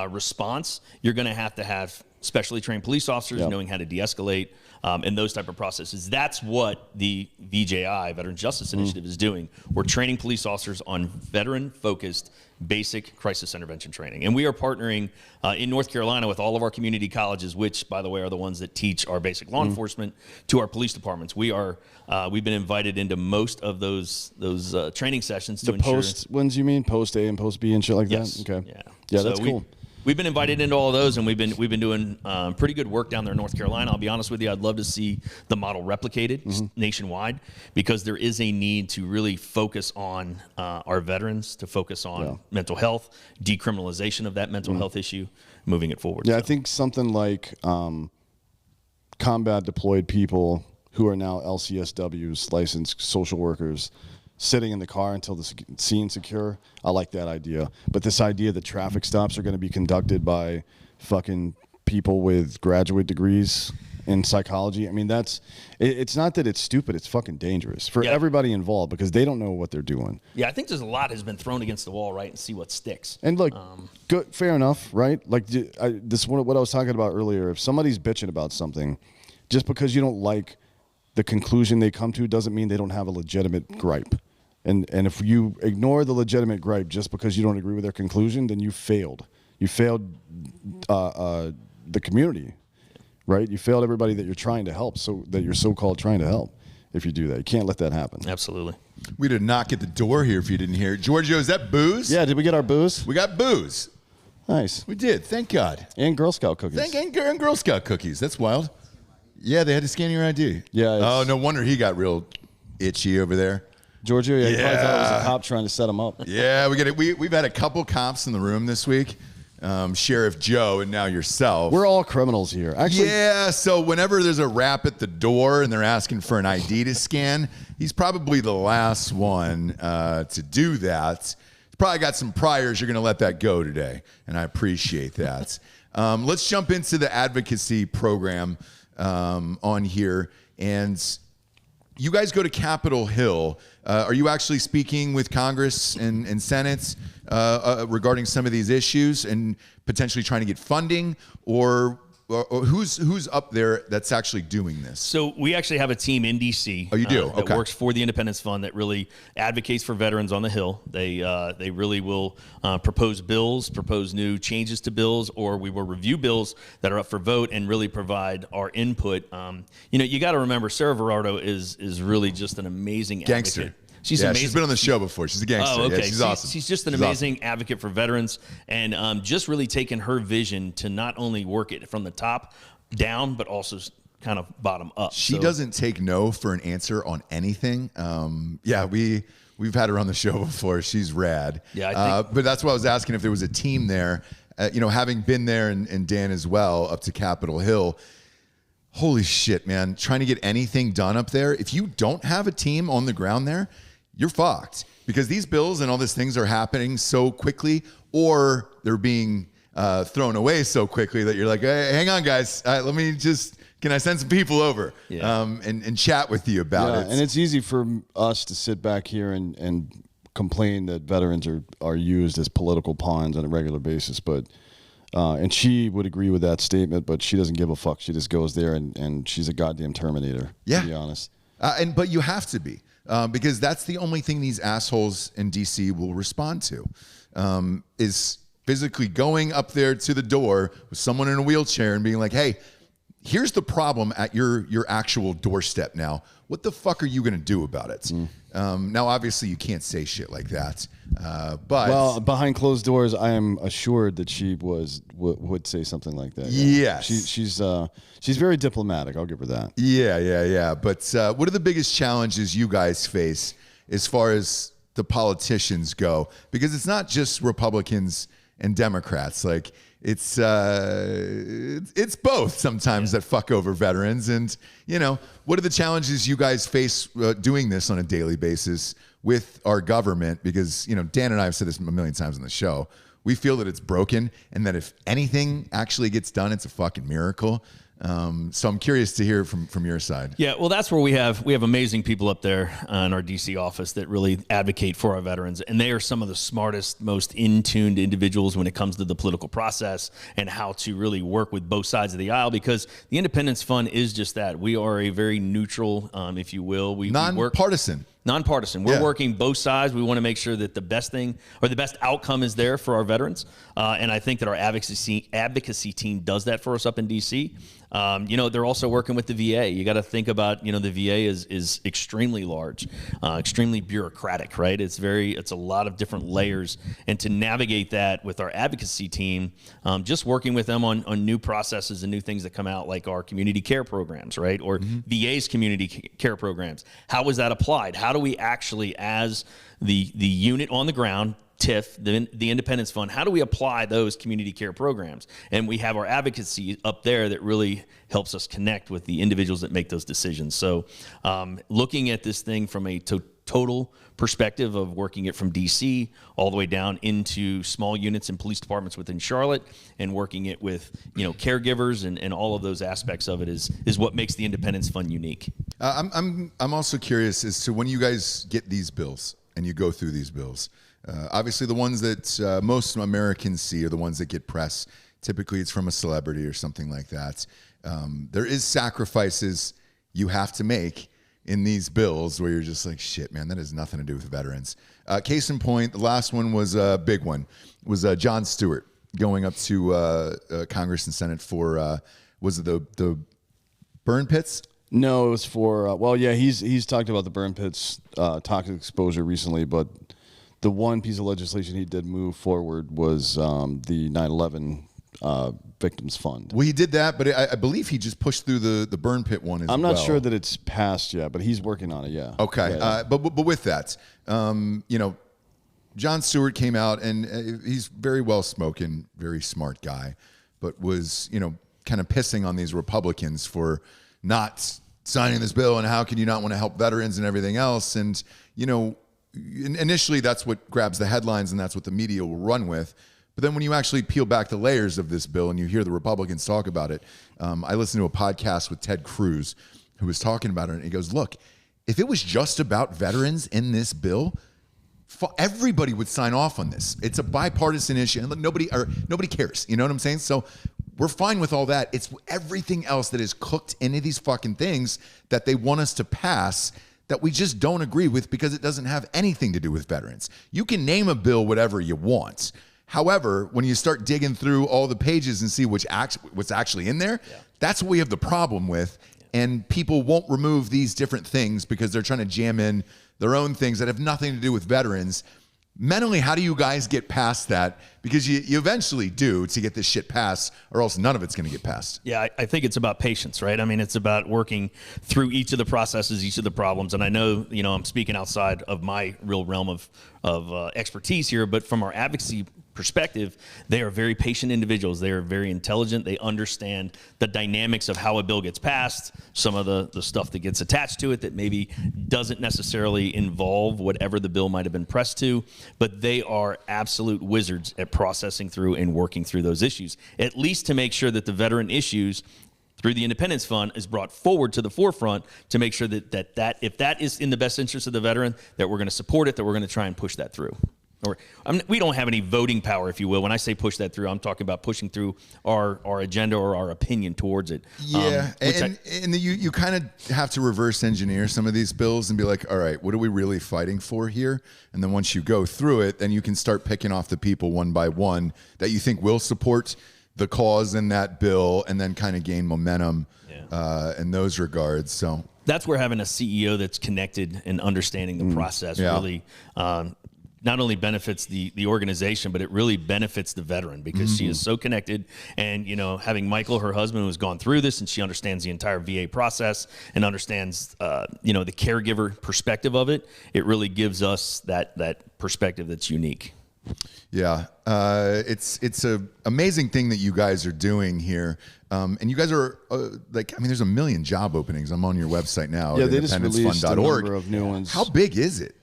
response, you're going to have specially trained police officers, knowing how to de-escalate, and those type of processes. That's what the VJI, Veteran Justice Initiative, is doing. We're training police officers on veteran-focused basic crisis intervention training. And we are partnering in North Carolina with all of our community colleges, which, by the way, are the ones that teach our basic law enforcement to our police departments. We've been invited into most of those training sessions to ensure.
Post ones, you mean? Post A and Post B and shit like
Yes.
that? Okay.
Yeah,
That's cool.
We've been invited into all of those, and we've been doing pretty good work down there in North Carolina. I'll be honest with you, I'd love to see the model replicated nationwide, because there is a need to really focus on our veterans, to focus on mental health, decriminalization of that mental health issue, moving it forward.
Yeah, I think something like combat deployed people who are now LCSWs, licensed social workers, sitting in the car until the scene's secure. I like that idea. But this idea that traffic stops are going to be conducted by fucking people with graduate degrees in psychology. I mean, it's not that it's stupid. It's fucking dangerous for everybody involved, because they don't know what they're doing.
Yeah, I think there's a lot has been thrown against the wall, right, and see what sticks.
And look, good, fair enough, right? Like this, what I was talking about earlier. If somebody's bitching about something, just because you don't like the conclusion they come to doesn't mean they don't have a legitimate gripe. And if you ignore the legitimate gripe just because you don't agree with their conclusion, then you failed. You failed the community, right? You failed everybody that you're trying to help, so that you're so-called trying to help. If you do that, you can't let that happen.
Absolutely.
We did knock at the door here if you didn't hear it. Giorgio, is that booze?
Yeah, did we get our booze?
We got booze.
Nice.
We did. Thank God.
And Girl Scout cookies.
And Girl Scout cookies. That's wild. Yeah, they had to scan your ID.
Yeah.
Oh, no wonder he got real itchy over there.
Giorgio, you probably thought it was a cop trying to set him up.
Yeah, we get it. We've had a couple cops in the room this week. Sheriff Joe and now yourself.
We're all criminals here. Actually,
yeah, so whenever there's a rap at the door and they're asking for an ID to scan, he's probably the last one to do that. He's probably got some priors. You're going to let that go today, and I appreciate that. Let's jump into the advocacy program on here. And you guys go to Capitol Hill. Are you actually speaking with Congress and Senate regarding some of these issues and potentially trying to get funding, or who's up there that's actually doing this?
So we actually have a team in D.C.
Oh, you do?
That works for the Independence Fund that really advocates for veterans on the Hill. They really will propose bills, propose new changes to bills, or we will review bills that are up for vote and really provide our input. You got to remember, Sarah Verardo is really just an amazing
gangster.
Advocate. She's amazing.
She's been on the show before. She's a gangster.
Oh, okay.
Yeah, she's awesome.
She's just an amazing advocate for veterans, and just really taking her vision to not only work it from the top down, but also kind of bottom up.
She doesn't take no for an answer on anything. We've had her on the show before. She's rad.
Yeah,
but that's why I was asking if there was a team there. Having been there and Dan as well up to Capitol Hill. Holy shit, man. Trying to get anything done up there. If you don't have a team on the ground there, you're fucked, because these bills and all these things are happening so quickly, or they're being thrown away so quickly that you're like, hey, hang on, guys. Can I send some people over and chat with you about it?
And it's easy for us to sit back here and complain that veterans are used as political pawns on a regular basis, but and she would agree with that statement, but she doesn't give a fuck. She just goes there and she's a goddamn Terminator, to be honest.
But you have to be. Because that's the only thing these assholes in D.C. will respond to, is physically going up there to the door with someone in a wheelchair and being like, hey, here's the problem at your actual doorstep now. What the fuck are you going to do about it? Now, obviously, you can't say shit like that. But
well, behind closed doors, I am assured that she would say something like that.
Yeah.
Yes. She's very diplomatic. I'll give her that.
Yeah. But what are the biggest challenges you guys face as far as the politicians go? Because it's not just Republicans and Democrats. Like, it's both sometimes that fuck over veterans. And, what are the challenges you guys face doing this on a daily basis with our government? Because, Dan and I have said this a million times on the show. We feel that it's broken, and that if anything actually gets done, it's a fucking miracle. So I'm curious to hear from your side.
Yeah, well, that's where we have amazing people up there in our DC office that really advocate for our veterans, and they are some of the smartest, most in-tuned individuals when it comes to the political process and how to really work with both sides of the aisle, because the Independence Fund is just that. We are a very neutral, if you will. We work
Nonpartisan.
Nonpartisan. We're working both sides. We want to make sure that the best thing or the best outcome is there for our veterans. And I think that our advocacy team does that for us up in DC. They're also working with the VA. You got to think about, the VA is extremely large, extremely bureaucratic, right? It's a lot of different layers. And to navigate that with our advocacy team, just working with them on new processes and new things that come out, like our community care programs, right? Or VA's community care programs. How is that applied? How do we actually, as the unit on the ground, TIF, the Independence Fund, how do we apply those community care programs? And we have our advocacy up there that really helps us connect with the individuals that make those decisions. So looking at this thing from a total perspective of working it from DC all the way down into small units and police departments within Charlotte, and working it with caregivers and all of those aspects of it is what makes the Independence Fund unique.
I'm also curious as to when you guys get these bills and you go through these bills. Obviously, the ones that most Americans see are the ones that get press. Typically, it's from a celebrity or something like that. There is sacrifices you have to make in these bills where you're just like, shit, man, that has nothing to do with veterans. Case in point, the last one was a big one. It was Jon Stewart going up to Congress and Senate for, was it the burn pits?
No, it was for, he's talked about the burn pits, toxic exposure recently, but the one piece of legislation he did move forward was the 9/11 Victims Fund.
Well, he did that, but I believe he just pushed through the burn pit one as well.
I'm not sure that it's passed yet, but he's working on it, yeah.
Okay,
Yeah.
But with that, Jon Stewart came out, and he's very well-spoken, very smart guy, but was, kind of pissing on these Republicans for not signing this bill, and how can you not want to help veterans and everything else, and, initially that's what grabs the headlines and that's what the media will run with. But then when you actually peel back the layers of this bill and you hear the Republicans talk about it, I listened to a podcast with Ted Cruz who was talking about it, and he goes, look, if it was just about veterans in this bill, everybody would sign off on this. It's a bipartisan issue, and nobody cares. You know what I'm saying? So we're fine with all that. It's everything else that is cooked into these fucking things that they want us to pass that we just don't agree with because it doesn't have anything to do with veterans. You can name a bill whatever you want. However, when you start digging through all the pages and see what's actually in there, that's what we have the problem with. And people won't remove these different things because they're trying to jam in their own things that have nothing to do with veterans. Mentally, how do you guys get past that? Because you eventually do to get this shit passed, or else none of it's going to get passed.
Yeah, I think it's about patience, right? I mean, it's about working through each of the processes, each of the problems. And I know, I'm speaking outside of my real realm of expertise here, but from our advocacy perspective, they are very patient individuals. They are very intelligent. They understand the dynamics of how a bill gets passed, some of the stuff that gets attached to it that maybe doesn't necessarily involve whatever the bill might have been pressed to, but they are absolute wizards at processing through and working through those issues, at least to make sure that the veteran issues through the Independence Fund is brought forward to the forefront to make sure that if that is in the best interest of the veteran, that we're going to support it, that we're going to try and push that through. We don't have any voting power, if you will. When I say push that through, I'm talking about pushing through our agenda or our opinion towards it.
Yeah, you kind of have to reverse engineer some of these bills and be like, all right, what are we really fighting for here? And then once you go through it, then you can start picking off the people one by one that you think will support the cause in that bill, and then kind of gain momentum in those regards. So
that's where having a CEO that's connected and understanding the process really not only benefits the organization, but it really benefits the veteran because she is so connected. And, having Michael, her husband, who's gone through this, and she understands the entire VA process and understands, the caregiver perspective of it, it really gives us that perspective that's unique.
Yeah, it's a amazing thing that you guys are doing here, and you guys are there's a million job openings. I'm on your website now.
Yeah, they just released a number
independencefund.org.
of new ones.
How big is it?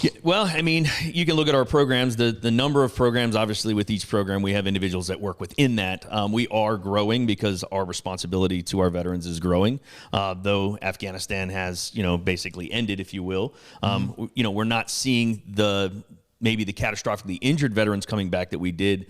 Yeah, well, I mean, you can look at our programs, the number of programs, obviously with each program, we have individuals that work within that. We are growing because our responsibility to our veterans is growing. Though Afghanistan has, basically ended, if you will. We're not seeing maybe the catastrophically injured veterans coming back that we did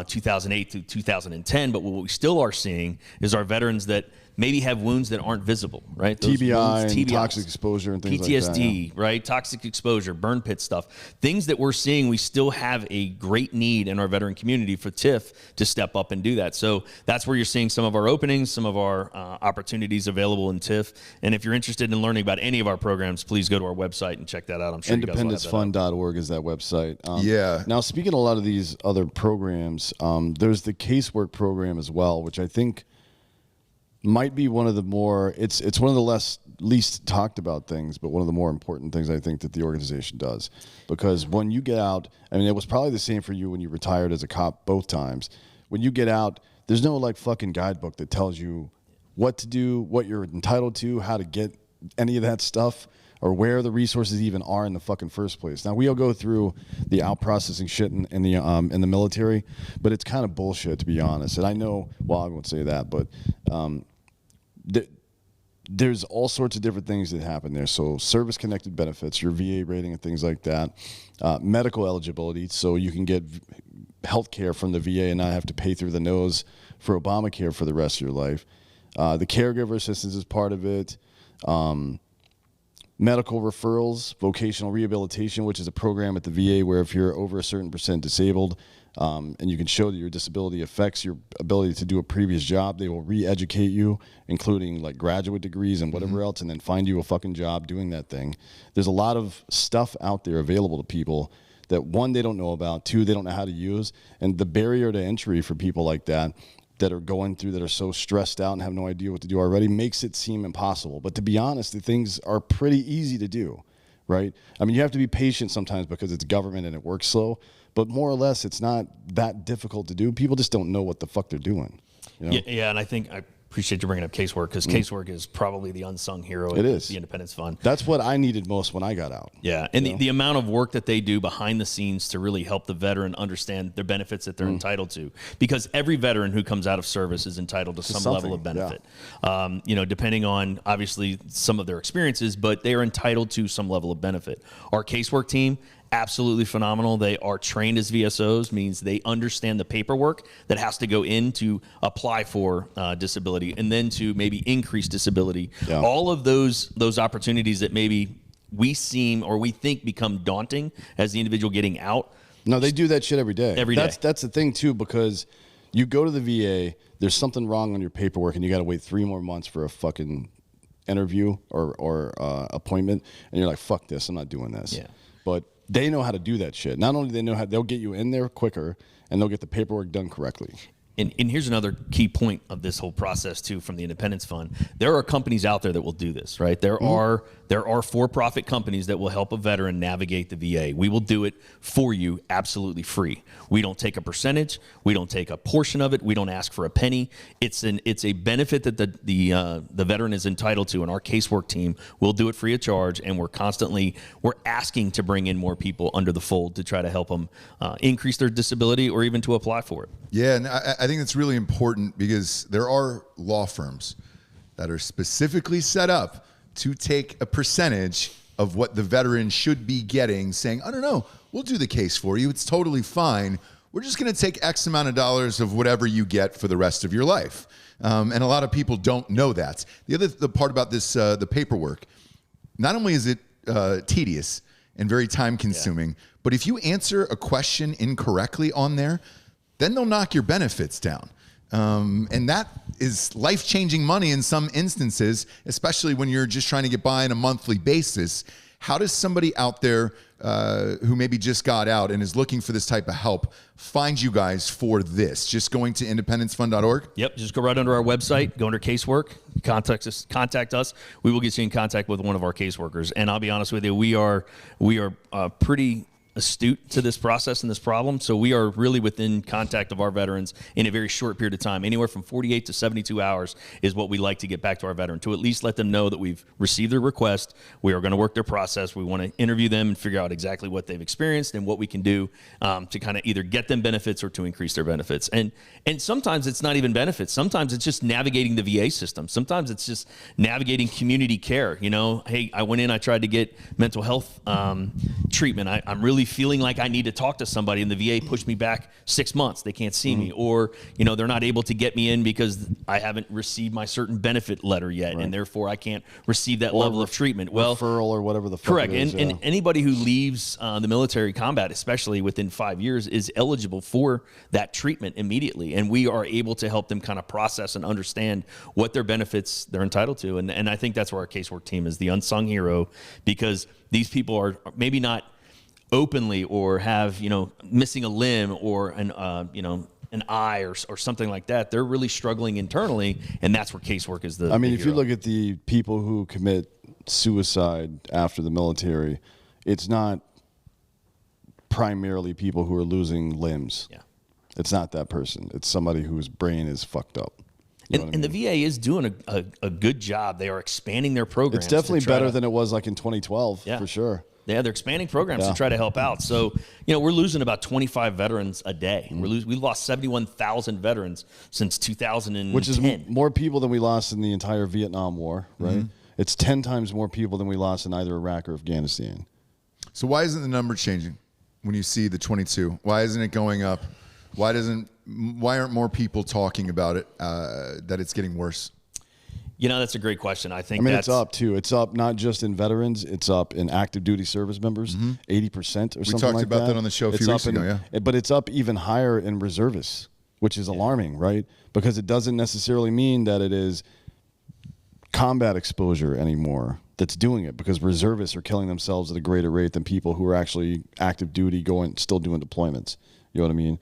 2008 to 2010. But what we still are seeing is our veterans that maybe have wounds that aren't visible, right? Those
TBI,
wounds,
and toxic exposure and things
PTSD,
like that. Yeah.
right? Toxic exposure, burn pit stuff. Things that we're seeing, we still have a great need in our veteran community for TIF to step up and do that. So that's where you're seeing some of our openings, some of our opportunities available in TIF. And if you're interested in learning about any of our programs, please go to our website and check that out. I'm sure
IndependenceFund.org is that website.
Yeah.
Now, speaking of a lot of these other programs, there's the casework program as well, which I think might be one of the more, it's one of the least talked about things, but one of the more important things I think that the organization does. Because when you get out, I mean, it was probably the same for you when you retired as a cop both times. When you get out, there's no fucking guidebook that tells you what to do, what you're entitled to, how to get any of that stuff, or where the resources even are in the fucking first place. Now, we all go through the out-processing shit in the military, but it's kind of bullshit, to be honest. And I know, well, I won't say that, but there's all sorts of different things that happen there. So service-connected benefits, your VA rating and things like that, medical eligibility, so you can get health care from the VA and not have to pay through the nose for Obamacare for the rest of your life. The caregiver assistance is part of it. Medical referrals, vocational rehabilitation, which is a program at the VA where if you're over a certain % disabled and you can show that your disability affects your ability to do a previous job, they will re-educate you, including graduate degrees and whatever else, and then find you a fucking job doing that thing. There's a lot of stuff out there available to people that, one, they don't know about, two, they don't know how to use, and the barrier to entry for people like that are going through, that are so stressed out and have no idea what to do already, makes it seem impossible. But to be honest, the things are pretty easy to do, right? I mean, you have to be patient sometimes because it's government and it works slow, but more or less, it's not that difficult to do. People just don't know what the fuck they're doing.
Yeah, and I think I appreciate you bringing up casework, because casework is probably the unsung hero of the Independence Fund.
That's what I needed most when I got out.
Yeah, and the amount of work that they do behind the scenes to really help the veteran understand their benefits that they're entitled to, because every veteran who comes out of service is entitled to some level of benefit. Yeah. Depending on obviously some of their experiences, but they are entitled to some level of benefit. Our casework team, absolutely phenomenal. They are trained as VSOs, means they understand the paperwork that has to go in to apply for disability and then to maybe increase disability. Yeah. All of those opportunities that maybe we think become daunting as the individual getting out.
No, they do that shit every day. That's the thing too, because you go to the VA, there's something wrong on your paperwork, and you got to wait 3 more months for a fucking interview or appointment, and you're like, fuck this, I'm not doing this. Yeah. But they know how to do that shit. Not only do they know how, they'll get you in there quicker, and they'll get the paperwork done correctly.
And here's another key point of this whole process too, from the Independence Fund. There are companies out there that will do this, right? There are for-profit companies that will help a veteran navigate the VA. We will do it for you absolutely free. We don't take a percentage. We don't take a portion of it. We don't ask for a penny. It's a benefit that the veteran is entitled to, and our casework team will do it free of charge. And we're asking to bring in more people under the fold to try to help them increase their disability or even to apply for it.
Yeah, and I think it's really important because there are law firms that are specifically set up to take a percentage of what the veteran should be getting, saying, I don't know, we'll do the case for you. It's totally fine. We're just going to take X amount of dollars of whatever you get for the rest of your life. And a lot of people don't know that. The part about this, the paperwork, not only is it tedious and very time consuming, but if you answer a question incorrectly on there, then they'll knock your benefits down. And that is life-changing money in some instances, especially when you're just trying to get by on a monthly basis. How does somebody out there who maybe just got out and is looking for this type of help find you guys for this? Just going to independencefund.org?
Yep, just go right under our website, go under casework, contact us. We will get you in contact with one of our caseworkers. And I'll be honest with you, we are pretty astute to this process and this problem. So we are really within contact of our veterans in a very short period of time. Anywhere from 48 to 72 hours is what we like to get back to our veteran, to at least let them know that we've received their request. We are going to work their process. We want to interview them and figure out exactly what they've experienced and what we can do to kind of either get them benefits or to increase their benefits. And sometimes it's not even benefits. Sometimes it's just navigating the VA system. Sometimes it's just navigating community care. You know, hey, I went in, I tried to get mental health treatment. I'm really feeling like I need to talk to somebody, and the VA pushed me back 6 months. They can't see me, or they're not able to get me in because I haven't received my certain benefit letter yet, and therefore I can't receive that level of treatment. Well,
referral or whatever the fuck
correct.
it is,
and anybody who leaves the military combat, especially within 5 years, is eligible for that treatment immediately, and we are able to help them kind of process and understand what their benefits they're entitled to. And I think that's where our casework team is the unsung hero, because these people are maybe not openly or have missing a limb or an eye or something like that. They're really struggling internally, and that's where casework is the
if you look at the people who commit suicide after the military, it's not primarily people who are losing limbs.
Yeah.
It's not that person. It's somebody whose brain is fucked up.
And the VA is doing a good job. They are expanding their programs.
It's definitely better than it was like in 2012, for sure.
Yeah, they're expanding programs to try to help out. So, we're losing about 25 veterans a day.
Mm-hmm.
We lost 71,000 veterans since 2010.
Which is more people than we lost in the entire Vietnam War, right? Mm-hmm. It's 10 times more people than we lost in either Iraq or Afghanistan.
So why isn't the number changing when you see the 22? Why isn't it going up? Why aren't more people talking about it, that it's getting worse?
That's a great question. I think
it's up too. It's up not just in veterans, it's up in active duty service members, 80% or something like that.
We talked about that on the show a few weeks ago,
But it's up even higher in reservists, which is alarming, right? Because it doesn't necessarily mean that it is combat exposure anymore that's doing it, because reservists are killing themselves at a greater rate than people who are actually active duty still doing deployments. You know what I mean?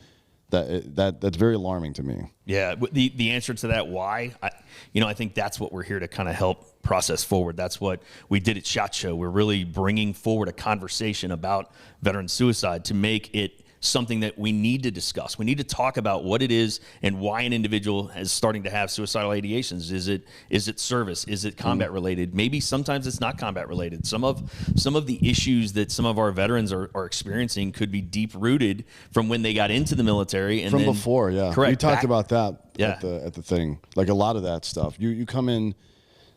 That's very alarming to me.
Yeah, the answer to that, why, I think that's what we're here to kind of help process forward. That's what we did at SHOT Show. We're really bringing forward a conversation about veteran suicide to make it something that we need to discuss. We need to talk about what it is and why an individual is starting to have suicidal ideations. Is it service? Is it combat related? Maybe sometimes it's not combat related. Some of the issues that some of our veterans are experiencing could be deep rooted from when they got into the military and
from
then,
before. Yeah,
correct.
We talked about that
Yeah.
at the thing. Like a lot of that stuff. You come in.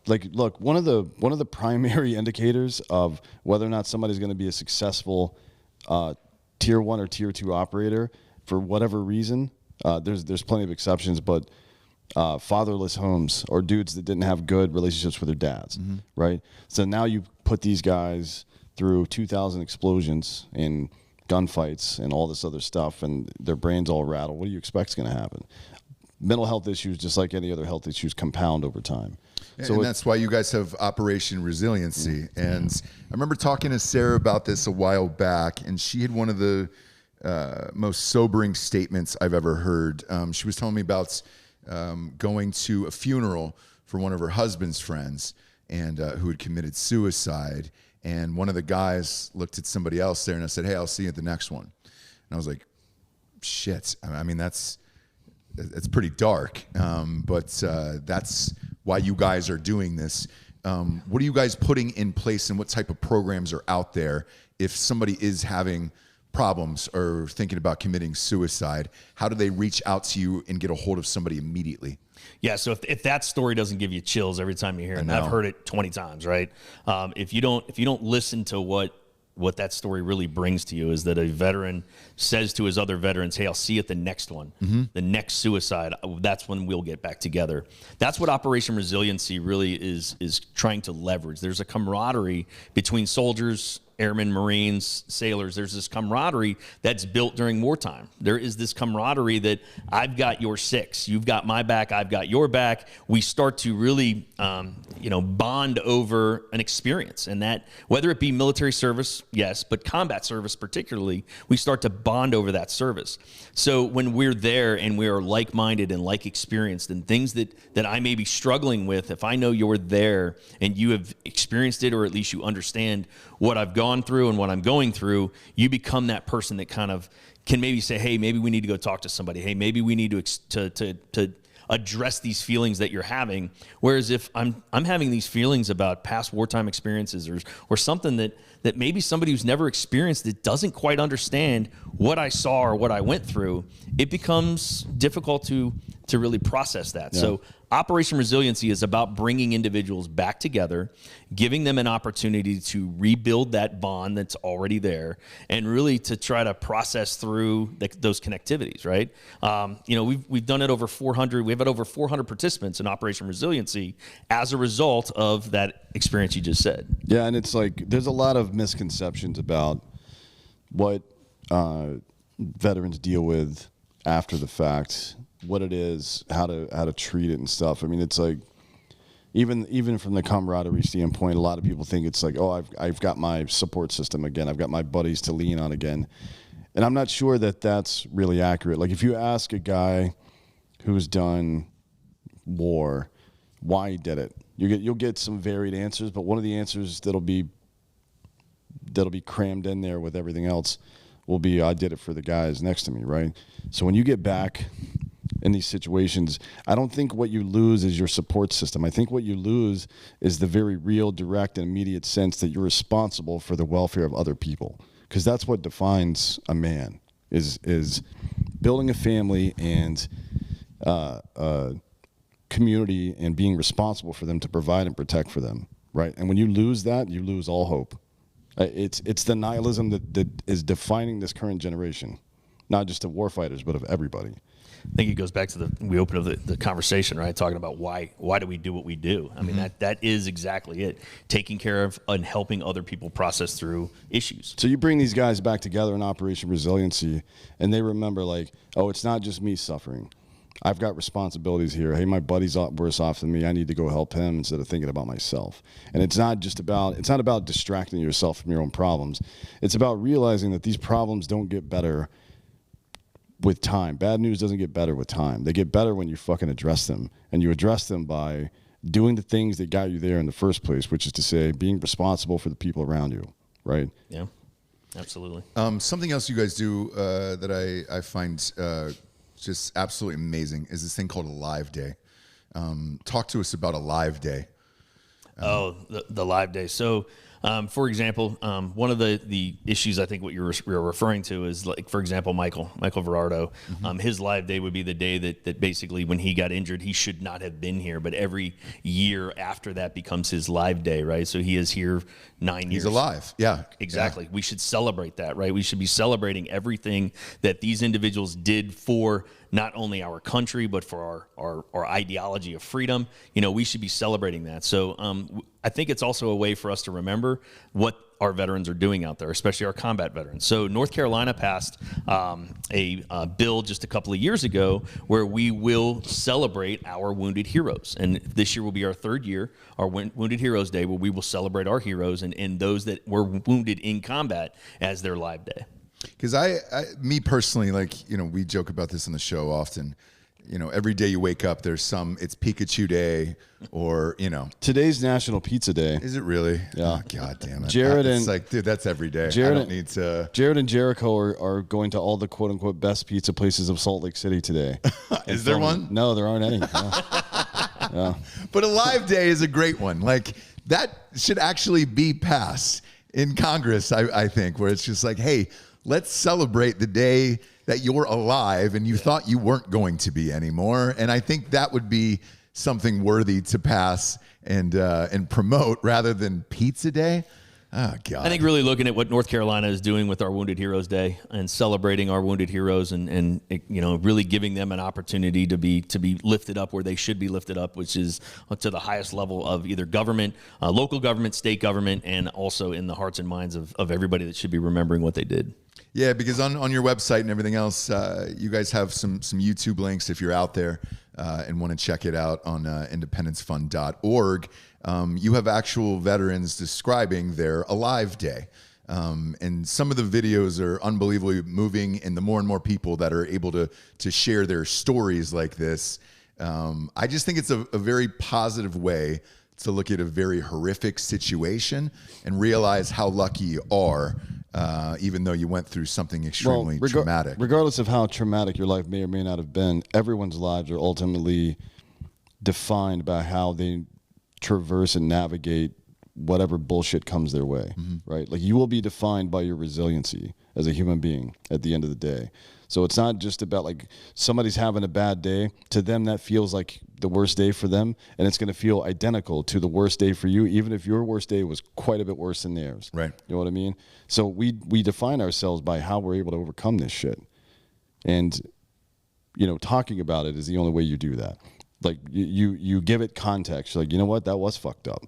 Like, look, one of the primary indicators of whether or not somebody's going to be a successful Tier 1 or Tier 2 operator, for whatever reason, there's plenty of exceptions, but fatherless homes or dudes that didn't have good relationships with their dads, right? So now you put these guys through 2,000 explosions and gunfights and all this other stuff, and their brains all rattled. What do you expect is going to happen? Mental health issues, just like any other health issues, compound over time.
And that's why you guys have Operation Resiliency. And I remember talking to Sarah about this a while back, and she had one of the most sobering statements I've ever heard. She was telling me about going to a funeral for one of her husband's friends and who had committed suicide. And one of the guys looked at somebody else there and I said, "Hey, I'll see you at the next one." And I was like, shit. I mean, that's pretty dark, but that's why you guys are doing this. What are you guys putting in place, and what type of programs are out there if somebody is having problems or thinking about committing suicide? How do they reach out to you and get a hold of somebody immediately?
Yeah, so if that story doesn't give you chills every time you hear it, and I've heard it 20 times, right? If you don't listen to what that story really brings to you, is that a veteran says to his other veterans, "Hey, I'll see you at the next one, the next suicide. That's when we'll get back together." That's what Operation Resiliency really is trying to leverage. There's a camaraderie between soldiers, airmen, Marines, sailors. There's this camaraderie that's built during wartime. There is this camaraderie that I've got your six, you've got my back, I've got your back. We start to really, bond over an experience, and that, whether it be military service, yes, but combat service particularly, we start to bond over that service. So when we're there and we are like-minded and like-experienced, and things that I may be struggling with, if I know you're there and you have experienced it, or at least you understand what I've gone gone through and what I'm going through, you become that person that kind of can maybe say, hey, maybe we need to go talk to somebody. Hey, maybe we need to address these feelings that you're having. Whereas if I'm having these feelings about past wartime experiences or something that maybe somebody who's never experienced it doesn't quite understand what I saw or what I went through, it becomes difficult to really process that. Yeah. So Operation Resiliency is about bringing individuals back together, giving them an opportunity to rebuild that bond that's already there, and really to try to process through those connectivities, right? We've done it over 400. We have had over 400 participants in Operation Resiliency as a result of that experience you just said.
Yeah, and it's like there's a lot of misconceptions about what veterans deal with after the fact, what it is, how to treat it and stuff. I mean, it's like even from the camaraderie standpoint, a lot of people think it's like, oh, I've got my support system again. I've got my buddies to lean on again. And I'm not sure that that's really accurate. Like if you ask a guy who's done war why he did it, you'll get some varied answers, but one of the answers that'll be crammed in there with everything else will be, I did it for the guys next to me, right? So when you get back in these situations, I don't think what you lose is your support system. I think what you lose is the very real, direct, and immediate sense that you're responsible for the welfare of other people, because that's what defines a man, is building a family and community and being responsible for them to provide and protect for them, right? And when you lose that, you lose all hope. It's the nihilism that is defining this current generation, not just of warfighters, but of everybody.
I think it goes back to we opened up the conversation, right? Talking about why do we do what we do? I mean, that is exactly it. Taking care of and helping other people process through issues.
So you bring these guys back together in Operation Resiliency, and they remember like, oh, it's not just me suffering. I've got responsibilities here. Hey, my buddy's worse off than me. I need to go help him instead of thinking about myself. And it's not about distracting yourself from your own problems. It's about realizing that these problems don't get better with time. Bad news doesn't get better with time. They get better when you fucking address them. And you address them by doing the things that got you there in the first place, which is to say being responsible for the people around you, right?
Yeah, absolutely.
Something else you guys do that I find just absolutely amazing is this thing called a live day. Talk to us about a live day.
The live day. So, for example, one of the issues I think what you're referring to is, like, for example, Michael Verardo, his live day would be the day that basically when he got injured, he should not have been here, but every year after that becomes his live day, right? So he is here 9 years.
He's alive. Yeah.
Exactly.
Yeah.
We should celebrate that, right? We should be celebrating everything that these individuals did for not only our country, but for our ideology of freedom. We should be celebrating that. So I think it's also a way for us to remember what our veterans are doing out there, especially our combat veterans. So North Carolina passed a bill just a couple of years ago where we will celebrate our wounded heroes. And this year will be our third year, our Wounded Heroes Day, where we will celebrate our heroes and those that were wounded in combat as their live day.
Because me personally, like, we joke about this on the show often. Every day you wake up, it's Pikachu Day, or,
Today's National Pizza Day.
Is it really?
Yeah.
Oh, God damn it.
It's
like, dude, that's every day.
Jared,
I don't need to.
Jared and Jericho are going to all the quote unquote best pizza places of Salt Lake City today.
Is there one?
No, there aren't any. Yeah.
But a live day is a great one. Like, that should actually be passed in Congress, I think, where it's just like, hey, let's celebrate the day that you're alive and you thought you weren't going to be anymore. And I think that would be something worthy to pass and promote rather than Pizza Day. Oh, God.
I think really looking at what North Carolina is doing with our Wounded Heroes Day and celebrating our wounded heroes and really giving them an opportunity to be lifted up where they should be lifted up, which is to the highest level of either government, local government, state government, and also in the hearts and minds of everybody that should be remembering what they did.
Yeah, because on your website and everything else, you guys have some YouTube links if you're out there and want to check it out on independencefund.org. You have actual veterans describing their Alive Day. And some of the videos are unbelievably moving, and the more and more people that are able to share their stories like this, I just think it's a very positive way to look at a very horrific situation and realize how lucky you are, even though you went through something extremely traumatic.
Regardless of how traumatic your life may or may not have been, everyone's lives are ultimately defined by how they traverse and navigate whatever bullshit comes their way, right? Like, you will be defined by your resiliency as a human being at the end of the day. So it's not just about like somebody's having a bad day. To them, that feels like the worst day for them, and it's going to feel identical to the worst day for you, even if your worst day was quite a bit worse than theirs.
Right.
You know what I mean? So we define ourselves by how we're able to overcome this shit. And, talking about it is the only way you do that. Like, you give it context. Like, you know what? That was fucked up.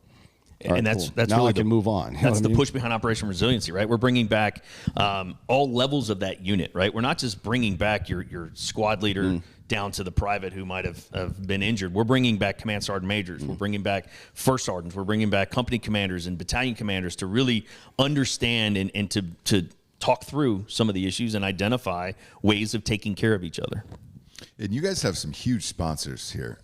And
right,
that's
now
really
I can move on. You know
That's
what
the
I mean?
push behind Operation Resiliency, right? We're bringing back all levels of that unit, right? We're not just bringing back your squad leader down to the private who might have been injured. We're bringing back command sergeant majors. We're bringing back first sergeants. We're bringing back company commanders and battalion commanders to really understand and to talk through some of the issues and identify ways of taking care of each other.
And you guys have some huge sponsors here.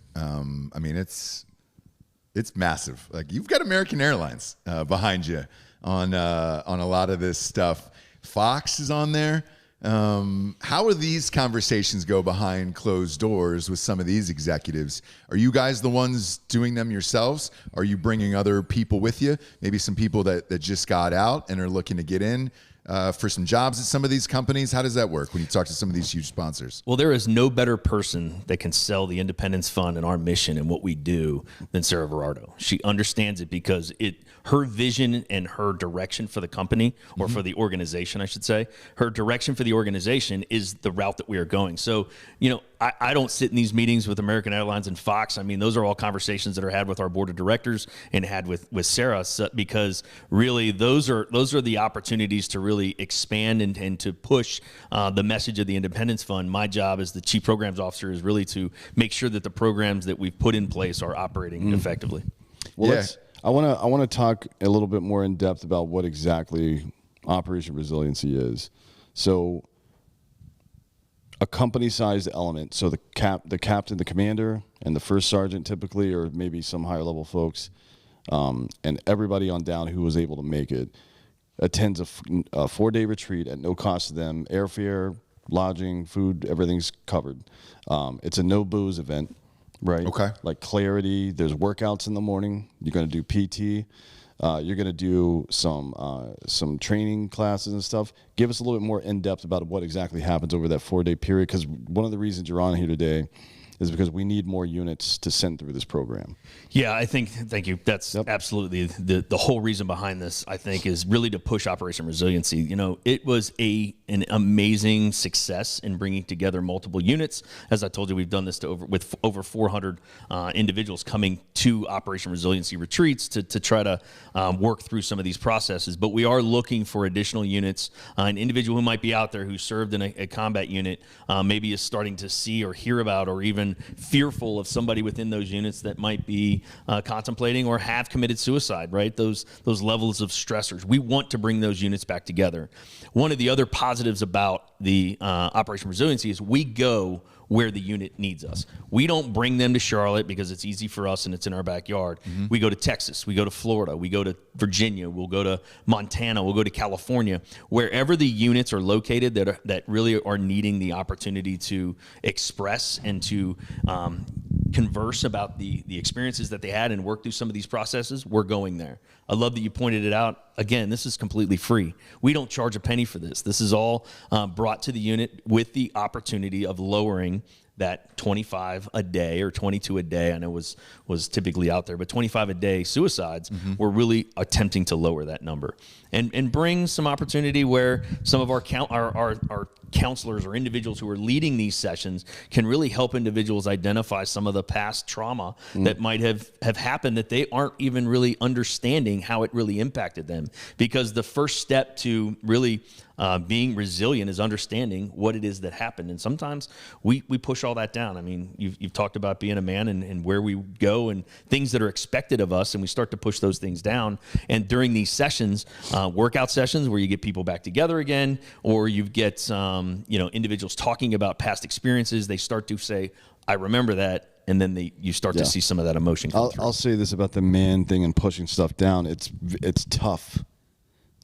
It's massive. Like, you've got American Airlines behind you on a lot of this stuff. Fox is on there. How are these conversations go behind closed doors with some of these executives? Are you guys the ones doing them yourselves? Are you bringing other people with you? Maybe some people that just got out and are looking to get in for some jobs at some of these companies? How does that work when you talk to some of these huge sponsors?
Well, there is no better person that can sell the Independence Fund and our mission and what we do than Sarah Verardo. She understands it because her vision and her direction for the company, or for the organization, I should say, her direction for the organization is the route that we are going. So, I don't sit in these meetings with American Airlines and Fox. I mean, those are all conversations that are had with our board of directors and had with Sarah, because really those are the opportunities to really expand and to push the message of the Independence Fund. My job as the chief programs officer is really to make sure that the programs that we've put in place are operating effectively.
Well,
Yeah.
I want to talk a little bit more in depth about what exactly Operation Resiliency is. So, a company-sized element. So the captain, the commander, and the first sergeant typically, or maybe some higher level folks, and everybody on down who was able to make it, attends a 4-day retreat at no cost to them. Airfare, lodging, food, everything's covered. It's a no booze event. Right.
Okay.
Like clarity. There's workouts in the morning. You're going to do PT. You're going to do some training classes and stuff. Give us a little bit more in depth about what exactly happens over that 4-day period. Because one of the reasons you're on here today is because we need more units to send through this program.
Yeah, thank you. That's absolutely the whole reason behind this, I think, is really to push Operation Resiliency. It was an amazing success in bringing together multiple units. As I told you, we've done this with over 400 individuals coming to Operation Resiliency retreats to try to work through some of these processes. But we are looking for additional units. An individual who might be out there who served in a combat unit maybe is starting to see or hear about or even fearful of somebody within those units that might be contemplating or have committed suicide, right? Those levels of stressors. We want to bring those units back together. One of the other positives about the Operation Resiliency is we go where the unit needs us. We don't bring them to Charlotte because it's easy for us and it's in our backyard. We go to Texas, we go to Florida, we go to Virginia, we'll go to Montana, we'll go to California, wherever the units are located that really are needing the opportunity to express and to converse about the experiences that they had and work through some of these processes. We're going there. I love that you pointed it out. Again, this is completely free. We don't charge a penny for this. This is all brought to the unit with the opportunity of lowering that 25 a day or 22 a day, I know was typically out there, but 25 a day suicides, we're really attempting to lower that number and bring some opportunity where some of our counselors or individuals who are leading these sessions can really help individuals identify some of the past trauma that might have happened that they aren't even really understanding how it really impacted them. Because the first step to really being resilient is understanding what it is that happened. And sometimes we push all that down. I mean, you've talked about being a man and where we go and things that are expected of us, and we start to push those things down. And during these sessions, workout sessions where you get people back together again, or you get individuals talking about past experiences, they start to say, I remember that. and then you start to see some of that emotion come through.
I'll say this about the man thing and pushing stuff down. It's tough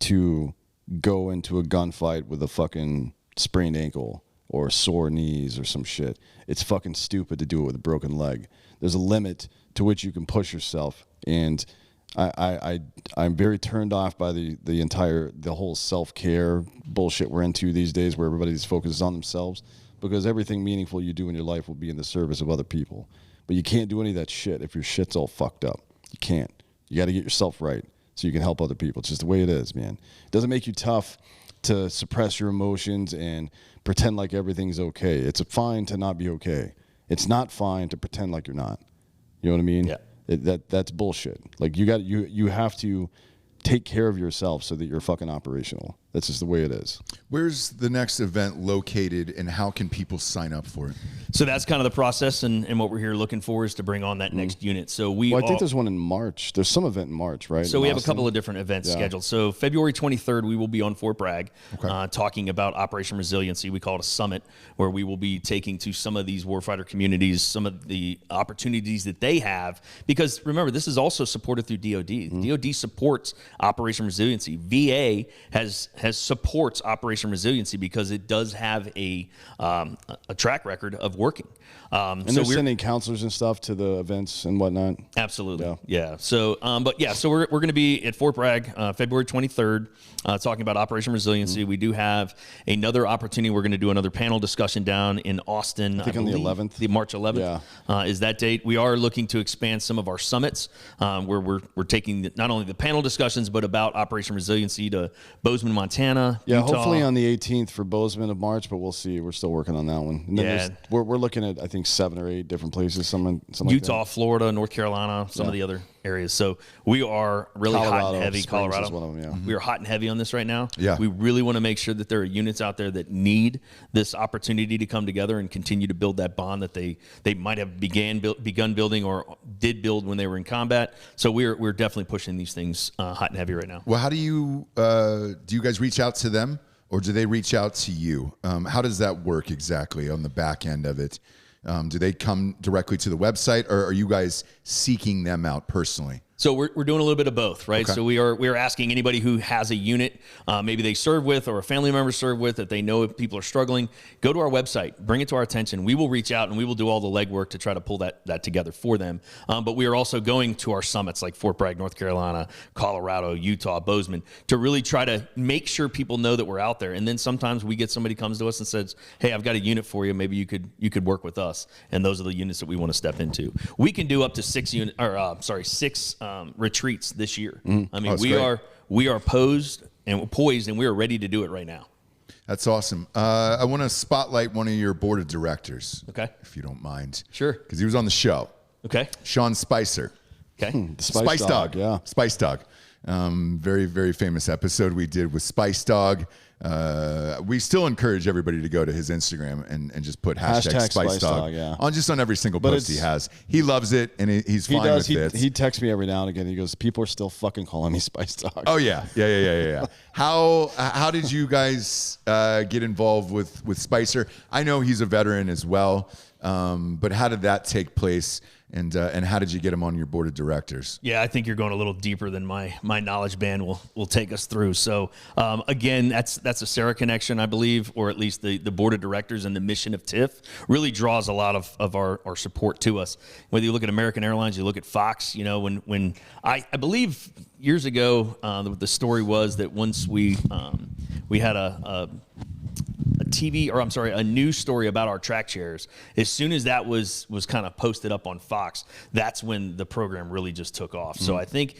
to go into a gunfight with a fucking sprained ankle or sore knees or some shit. It's fucking stupid to do it with a broken leg. There's a limit to which you can push yourself, and I'm very turned off by the whole self-care bullshit we're into these days, where everybody's focused on themselves, because everything meaningful you do in your life will be in the service of other people. But you can't do any of that shit if your shit's all fucked up. You can't. You got to get yourself right so you can help other people. It's just the way it is, man. It doesn't make you tough to suppress your emotions and pretend like everything's okay. It's fine to not be okay. It's not fine to pretend like you're not. You know what I mean?
Yeah.
That's bullshit. Like you have to take care of yourself so that you're fucking operational. That's just the way it is.
Where's the next event located, and how can people sign up for it?
So that's kind of the process, and what we're here looking for is to bring on that next unit. So
I think there's one in March. There's some event in March, right?
So we have a couple of different events scheduled. So February 23rd, we will be on Fort Bragg talking about Operation Resiliency. We call it a summit, where we will be taking to some of these warfighter communities some of the opportunities that they have. Because remember, this is also supported through DOD. DOD supports Operation Resiliency. VA supports Operation Resiliency because it does have a track record of working.
And they're sending counselors and stuff to the events and whatnot.
Absolutely, yeah. So, so we're going to be at Fort Bragg February 23rd, talking about Operation Resiliency. We do have another opportunity. We're going to do another panel discussion down in Austin.
I think on the 11th,
the March 11th is that date. We are looking to expand some of our summits, where we're taking not only the panel discussions but about Operation Resiliency to Bozeman, Montana.
Yeah,
Utah.
hopefully on the 18th for Bozeman of March, but we'll see. We're still working on that one. And then we're looking at, I think, 7 or 8 different places. Something
Utah,
like that.
Florida, North Carolina, some of the other areas. So we are really hot and heavy.
Springs
Colorado,
is one of them,
we are hot and heavy on this right now.
Yeah,
we really want to make sure that there are units out there that need this opportunity to come together and continue to build that bond that they might have begun building or did build when they were in combat. So we're definitely pushing these things hot and heavy right now.
Well, how do you guys reach out to them, or do they reach out to you? How does that work exactly on the back end of it? Do they come directly to the website, or are you guys seeking them out personally?
So we're doing a little bit of both, right? Okay. So we are asking anybody who has a unit, maybe they serve with or a family member serve with, that they know if people are struggling, go to our website, bring it to our attention. We will reach out and we will do all the legwork to try to pull that together for them. But we are also going to our summits like Fort Bragg, North Carolina, Colorado, Utah, Bozeman, to really try to make sure people know that we're out there. And then sometimes we get somebody comes to us and says, "Hey, I've got a unit for you. Maybe you could work with us." And those are the units that we want to step into. We can do up to 6 retreats this year. I mean, we are poised and we are ready to do it right now.
That's awesome. I want to spotlight one of your board of directors.
Okay.
If you don't mind.
Sure.
Because he was on the show.
Okay.
Sean Spicer.
Okay.
Spice Dog. Yeah.
Spice Dog. Very, very famous episode we did with Spice Dog. We still encourage everybody to go to his Instagram and just put hashtag Spice Dog on every single post he has. He loves it, and he's fine with it.
He texts me every now and again. He goes, "People are still fucking calling me Spice Dog."
Oh yeah. How did you guys get involved with Spicer? I know he's a veteran as well, but how did that take place? And how did you get him on your board of directors?
Yeah, I think you're going a little deeper than my knowledge band will take us through. So again, that's a Sarah connection, I believe, or at least the board of directors and the mission of TIFF really draws a lot of our support to us. Whether you look at American Airlines, you look at Fox. You know, when I believe years ago, the story was that once we had a news story about our track chairs. As soon as that was kind of posted up on Fox, that's when the program really just took off. So I think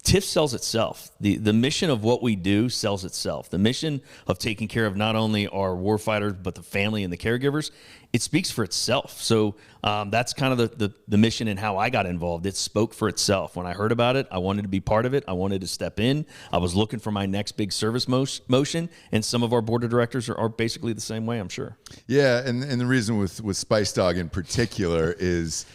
TIFF sells itself. The mission of what we do sells itself. The mission of taking care of not only our warfighters, but the family and the caregivers, it speaks for itself. So that's kind of the mission and how I got involved. It spoke for itself. When I heard about it, I wanted to be part of it. I wanted to step in. I was looking for my next big service motion, and some of our board of directors are basically the same way, I'm sure.
Yeah, and the reason with Spice Dog in particular is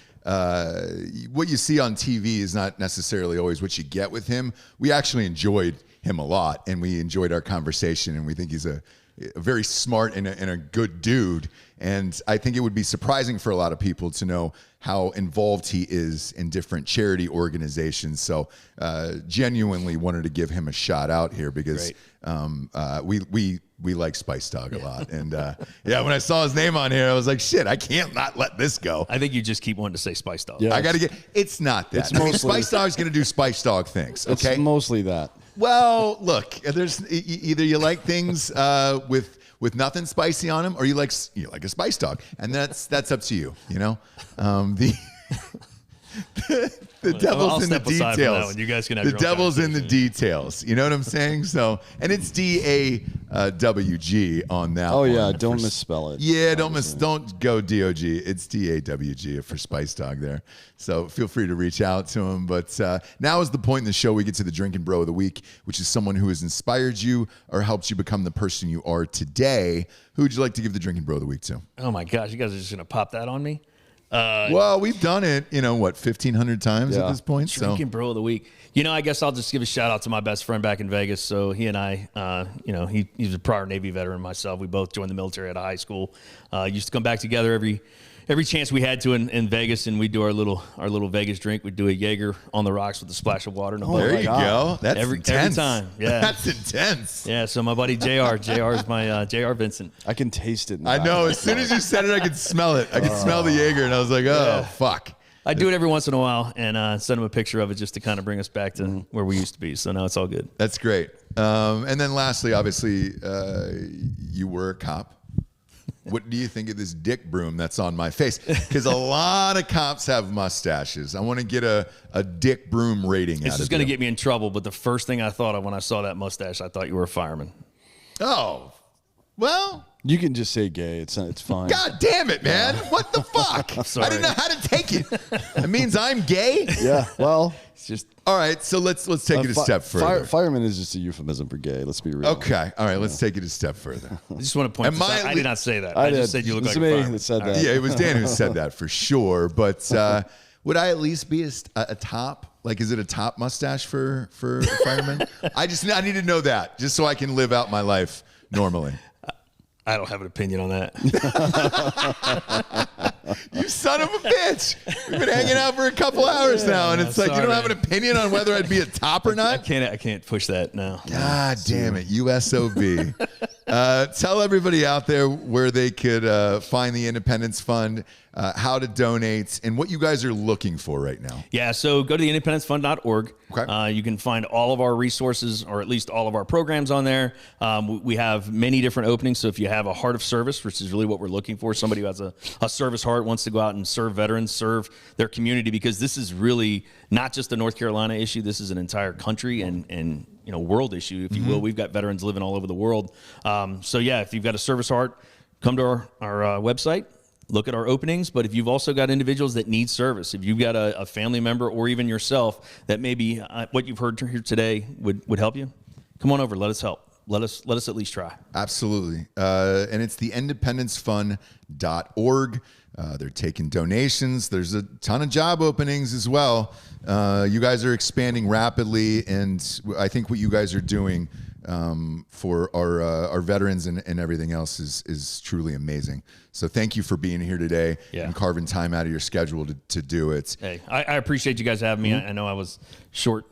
what you see on TV is not necessarily always what you get with him. We actually enjoyed him a lot, and we enjoyed our conversation, and we think he's a a very smart and a good dude. And I think it would be surprising for a lot of people to know how involved he is in different charity organizations. So genuinely wanted to give him a shout out here because we like Spice Dog a lot. And when I saw his name on here, I was like, shit, I can't not let this go.
I think you just keep wanting to say Spice Dog.
Yeah.
I got to it's not that.
It's mostly,
Spice Dog's going to do Spice Dog things, okay?
It's mostly that.
Well, look, there's either you like things with nothing spicy on them, or you like a Spice Dog, and that's up to you. You know, the devil's in the details.
You guys can have
the
your own
devil's in the
conversation.
details. You know what I'm saying? So, and it's DAWG on that.
Oh
one.
yeah, don't misspell it.
Yeah, don't go DOG. It's DAWG for Spice Dog there. So feel free to reach out to him. But now is the point in the show we get to the Drinkin' Bro of the Week, which is someone who has inspired you or helped you become the person you are today. Who would you like to give the Drinkin' Bro of the Week to?
Oh my gosh, you guys are just gonna pop that on me?
Well, we've done it, 1,500 times at this point.
Drinkin' Bro of the Week. I guess I'll just give a shout out to my best friend back in Vegas. So he and I, he's a prior Navy veteran myself. We both joined the military at a high school. Used to come back together every chance we had to in Vegas, and we'd do our little Vegas drink. We'd do a Jaeger on the rocks with a splash of water.
There you go. That's
every
intense.
time. Yeah,
that's intense.
Yeah. So my buddy JR is my JR Vincent.
I can taste it.
I know. As soon as you said it, I could smell it. I could smell the Jaeger, and I was like, oh, fuck.
I do it every once in a while and send him a picture of it just to kind of bring us back to where we used to be. So now it's all good.
That's great. And then lastly, obviously, you were a cop. What do you think of this dick broom that's on my face? Because a lot of cops have mustaches. I want to get a dick broom rating out of you.
This is going to get me in trouble, but the first thing I thought of when I saw that mustache, I thought you were a fireman.
Oh, well.
You can just say gay. It's fine.
God damn it, man. What the fuck? I didn't know how to take it. It means I'm gay?
Yeah, well.
It's just...
All right, so let's take it a step further.
Fireman is just a euphemism for gay. Let's be real.
Okay, all right, let's take it a step further.
I just want to point this out. I did not say that. I just said you look like a
me
fireman.
that said that.
Yeah, it was Dan who said that for sure. But would I at least be a top? Like, is it a top mustache for a fireman? I need to know that just so I can live out my life normally.
I don't have an opinion on that.
You son of a bitch. We've been hanging out for a couple hours now, and it's like, you don't have an opinion on whether I'd be a top or not?
I can't push that now.
God damn it, USOB. Tell everybody out there where they could find the Independence Fund, how to donate, and what you guys are looking for right now.
Yeah, so go to theindependencefund.org.
Okay.
You can find all of our resources, or at least all of our programs on there. We have many different openings, so if you have a heart of service, which is really what we're looking for, somebody who has a service heart, wants to go out and serve veterans, serve their community, because this is really not just a North Carolina issue. This is an entire country and world issue, if you will. We've got veterans living all over the world. So yeah, if you've got a service heart, come to our website. Look at our openings, but if you've also got individuals that need service, if you've got a family member or even yourself that maybe what you've heard here today would help you, come on over. Let us help. Let us at least try.
Absolutely. And it's theindependencefund.org. They're taking donations. There's a ton of job openings as well. You guys are expanding rapidly, and I think what you guys are doing for our veterans and everything else is truly amazing. So thank you for being here today and carving time out of your schedule to do it.
Hey, I appreciate you guys having me. I know I was short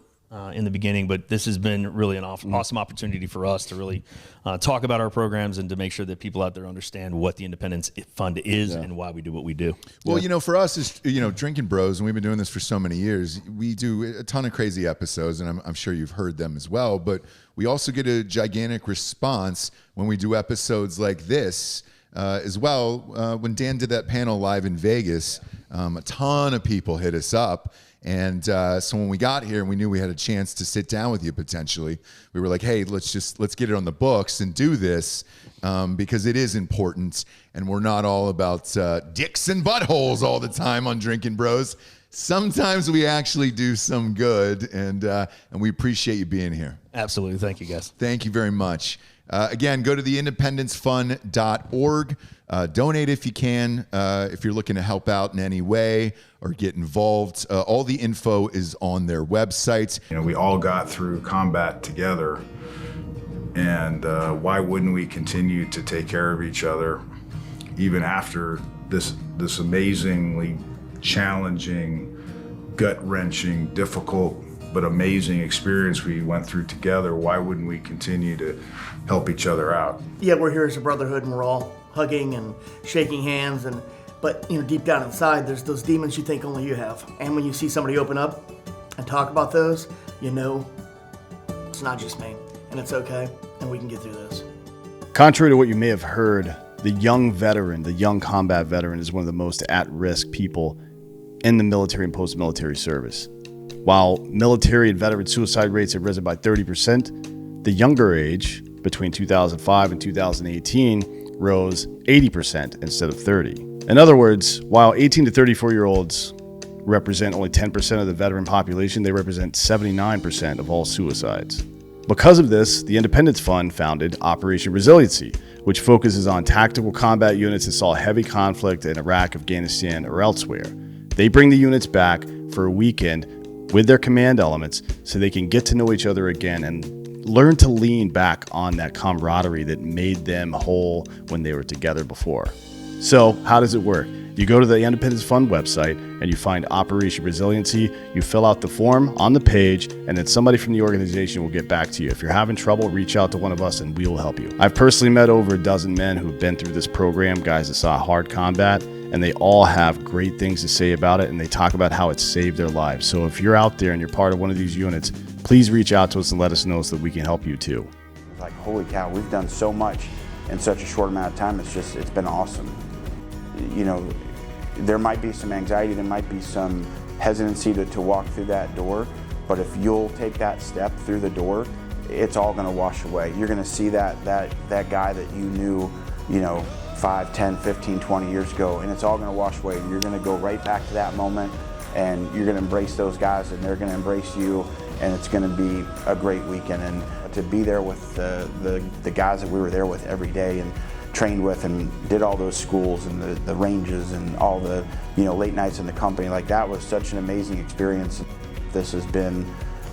in the beginning, but this has been really an awesome opportunity for us to really talk about our programs and to make sure that people out there understand what the Independence Fund is and why we do what we do.
Well, for us, is Drinkin' Bros, and we've been doing this for so many years. We do a ton of crazy episodes, and I'm sure you've heard them as well. But we also get a gigantic response when we do episodes like this as well. When Dan did that panel live in Vegas, a ton of people hit us up. And so when we got here and we knew we had a chance to sit down with you potentially, we were like, hey, let's get it on the books and do this because it is important. And we're not all about dicks and buttholes all the time on Drinkin' Bros. Sometimes we actually do some good, and we appreciate you being here.
Absolutely. Thank you, guys.
Thank you very much. Again, go to theindependencefund.org. Donate if you can, if you're looking to help out in any way or get involved. All the info is on their website.
We all got through combat together. And why wouldn't we continue to take care of each other even after this amazingly challenging, gut-wrenching, difficult, but amazing experience we went through together? Why wouldn't we continue to help each other out?
Yeah, we're here as a brotherhood, and we're all hugging and shaking hands, but deep down inside, there's those demons you think only you have. And when you see somebody open up and talk about those, it's not just me, and it's okay, and we can get through this.
Contrary to what you may have heard, the young veteran, the young combat veteran, is one of the most at-risk people in the military and post-military service. While military and veteran suicide rates have risen by 30%, the younger age, between 2005 and 2018, rose 80% instead of 30%. In other words, while 18 to 34-year-olds represent only 10% of the veteran population, they represent 79% of all suicides. Because of this, the Independence Fund founded Operation Resiliency, which focuses on tactical combat units that saw heavy conflict in Iraq, Afghanistan, or elsewhere. They bring the units back for a weekend with their command elements so they can get to know each other again and learn to lean back on that camaraderie that made them whole when they were together before. So, how does it work? You go to the Independence Fund website and you find Operation Resiliency, you fill out the form on the page, and then somebody from the organization will get back to you. If you're having trouble, reach out to one of us and we will help you. I've personally met over a dozen men who've been through this program, guys that saw hard combat, and they all have great things to say about it, and they talk about how it saved their lives. So if you're out there and you're part of one of these units, please reach out to us and let us know so that we can help you too.
Like, holy cow, we've done so much in such a short amount of time. It's been awesome. There might be some anxiety, there might be some hesitancy to walk through that door, but if you'll take that step through the door, it's all gonna wash away. You're gonna see that guy that you knew, 5, 10, 15, 20 years ago, and it's all gonna wash away. You're gonna go right back to that moment, and you're gonna embrace those guys, and they're gonna embrace you, and it's gonna be a great weekend. And to be there with the guys that we were there with every day and trained with and did all those schools and the ranges and all the late nights in the company, like, that was such an amazing experience. This has been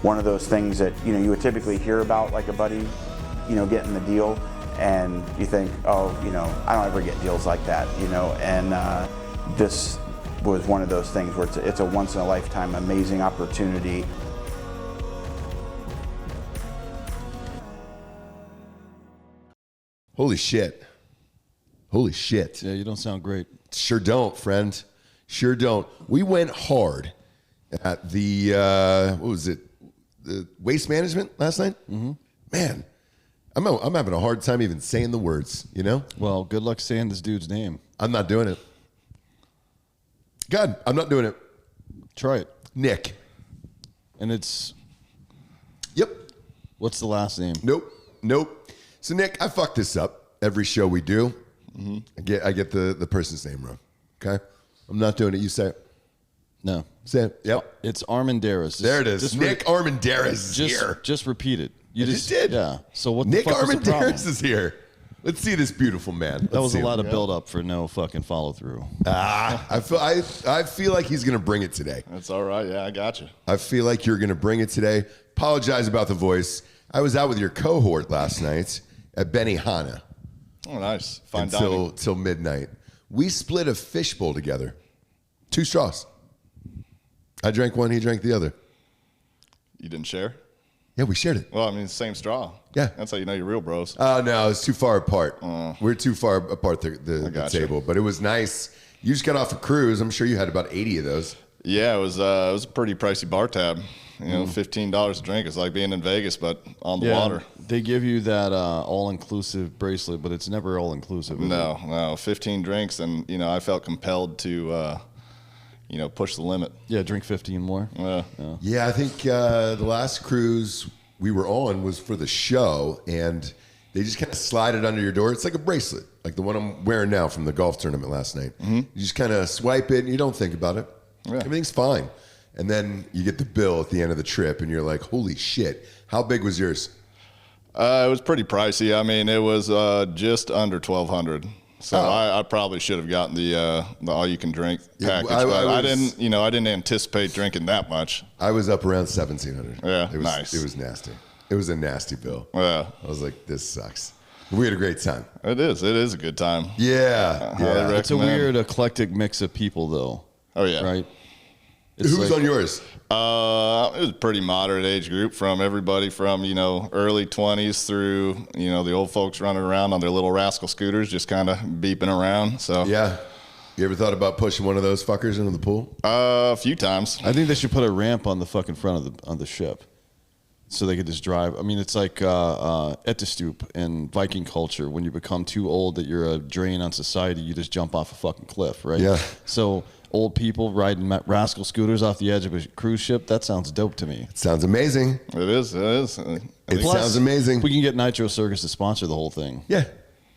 one of those things that you would typically hear about, like a buddy getting the deal, and you think, oh, I don't ever get deals like that, and this was one of those things where it's a once in a lifetime amazing opportunity.
Holy shit. Holy shit.
Yeah, you don't sound great.
Sure don't, friend. Sure don't. We went hard at the, what was it? The waste management last night? Mm-hmm. Man, I'm having a hard time even saying the words,
Well, good luck saying this dude's name.
I'm not doing it. God, I'm not doing it.
Try it.
Nick.
And it's...
Yep.
What's the last name?
Nope. So, Nick, I fuck this up every show we do. Mm-hmm. I get the person's name wrong. Okay? I'm not doing it. You say it.
No.
Say it. Yep.
It's Armendariz.
There it is. Nick Armendariz is here.
Just repeat it. You
just did.
Yeah. So what
Nick
the fuck was the problem?
Armendariz is here. Let's see this beautiful man.
That was a lot of build up for no fucking follow through.
I feel like he's gonna bring it today.
That's all right. Yeah, I got you.
I feel like you're gonna bring it today. Apologize about the voice. I was out with your cohort last night at Benihana.
Oh, nice. Fine dining.
Till midnight. We split a fishbowl together. 2 straws. I drank one, he drank the other.
You didn't share?
Yeah, we shared it.
Well, I mean, same straw.
Yeah.
That's how you know you're real bros.
Oh, no, it's too far apart. We're too far apart, the table. But it was nice. You just got off a cruise. I'm sure you had about 80 of those.
Yeah, it was a pretty pricey bar tab. $15 a drink. It's like being in Vegas, but on the water.
They give you that all-inclusive bracelet, but it's never all-inclusive.
No, 15 drinks, and I felt compelled to, push the limit.
Yeah, drink 15 more.
Yeah, I think the last cruise we were on was for the show, and they just kind of slide it under your door. It's like a bracelet, like the one I'm wearing now from the golf tournament last night. Mm-hmm. You just kind of swipe it, and you don't think about it. Yeah. Everything's fine. And then you get the bill at the end of the trip, and you're like, holy shit. How big was yours?
It was pretty pricey. I mean, it was just under $1,200. So I probably should have gotten the all-you-can-drink package. I didn't anticipate drinking that much.
I was up around $1,700.
Yeah,
it was,
nice.
It was nasty.
It was a nasty bill.
Yeah.
I was like, this sucks. We had a great time.
It is. It is a good time.
Yeah.
Highly
It's a
recommend.
weird eclectic mix of people, though.
Oh, yeah.
Right?
Who's
like-
on yours?
It was a pretty moderate age group from everybody from, early 20s through, the old folks running around on their little rascal scooters, just kind of beeping around. So
Yeah. You ever thought about pushing one of those fuckers into the pool?
a few times.
I think they should put a ramp on the fucking front of the ship, so they could just drive. I mean, it's like Etterstoop in Viking culture. When you become too old that you're a drain on society, you just jump off a fucking cliff, right?
Yeah.
So old people riding rascal scooters off the edge of a cruise ship, that sounds dope to me.
It sounds amazing.
It is. It is.
It sounds amazing.
We can get Nitro Circus to sponsor the whole thing.
Yeah.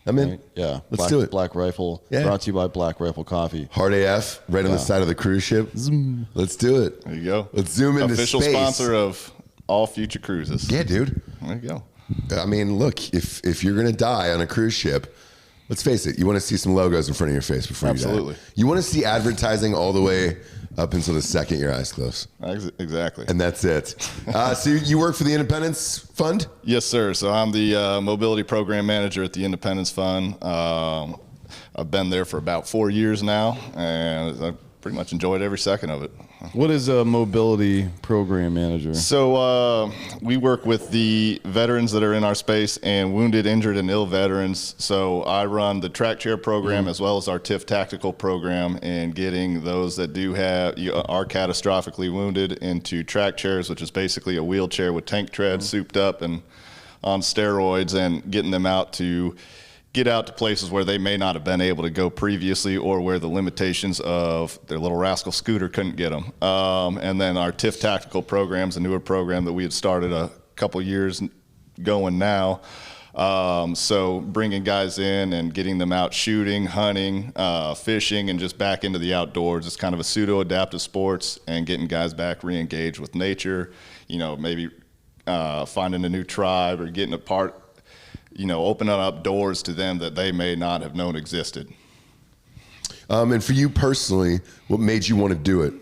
I'm in.
Right? Yeah.
Let's do it.
Black Rifle.
Yeah.
Brought to you by Black Rifle Coffee.
Hard AF, right on the side of the cruise ship. Zoom. Let's do it.
There you go.
Let's zoom into
Official
space.
sponsor of all future cruises.
Yeah, dude.
There you go.
I mean, look, if you're gonna die on a cruise ship, let's face it, you want to see some logos in front of your face before
Absolutely.
you die. You want to see advertising all the way up until the second your eyes close,
Exactly.
and that's it. So you work for the Independence Fund?
Yes, sir. So I'm the mobility program manager at the Independence Fund. I've been there for about 4 years now, and I pretty much enjoyed every second of it.
What is a mobility program manager?
So we work with the veterans that are in our space and wounded, injured, and ill veterans. So I run the track chair program as well as our TIF tactical program, and getting those that are catastrophically wounded into track chairs, which is basically a wheelchair with tank treads souped up and on steroids, and getting them out to places where they may not have been able to go previously, or where the limitations of their little rascal scooter couldn't get them. And then our TIF tactical program's a newer program that we had started a couple years going now. So bringing guys in and getting them out shooting, hunting, fishing, and just back into the outdoors. It's kind of a pseudo-adaptive sports, and getting guys back re-engaged with nature, maybe finding a new tribe or getting a part, opening up doors to them that they may not have known existed.
And for you personally, what made you want to do it?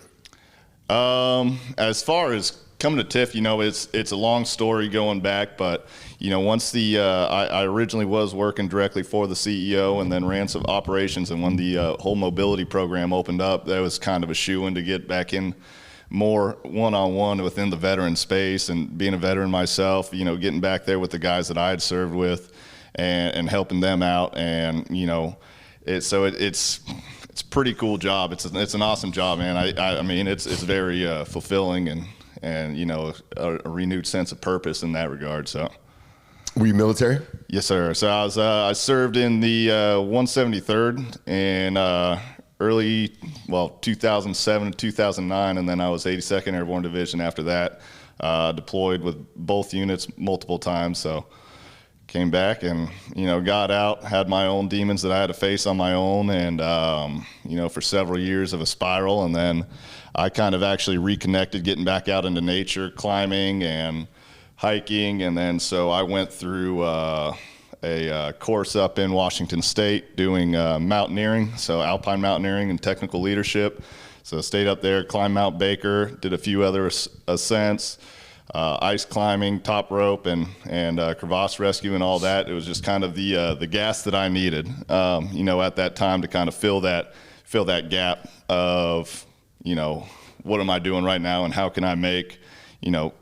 As far as coming to TIF, it's a long story going back, but once I originally was working directly for the CEO and then ran some operations, and when the whole mobility program opened up, that was kind of a shoo-in to get back in more one-on-one within the veteran space, and being a veteran myself, getting back there with the guys that I had served with and helping them out. And, it's a pretty cool job. It's an awesome job, man. I mean, it's very fulfilling and a renewed sense of purpose in that regard. So.
Were you military?
Yes, sir. So I served in the 173rd and, 2007 to 2009, and then I was 82nd Airborne Division after that, deployed with both units multiple times. So came back and, got out, had my own demons that I had to face on my own, and, for several years of a spiral. And then I kind of actually reconnected, getting back out into nature, climbing and hiking. And then so I went through a course up in Washington State doing mountaineering, so alpine mountaineering and technical leadership. So I stayed up there, climbed Mount Baker, did a few other ascents, ice climbing, top rope, and crevasse rescue and all that. It was just kind of the gas that I needed, at that time, to kind of fill that gap of, what am I doing right now, and how can I make,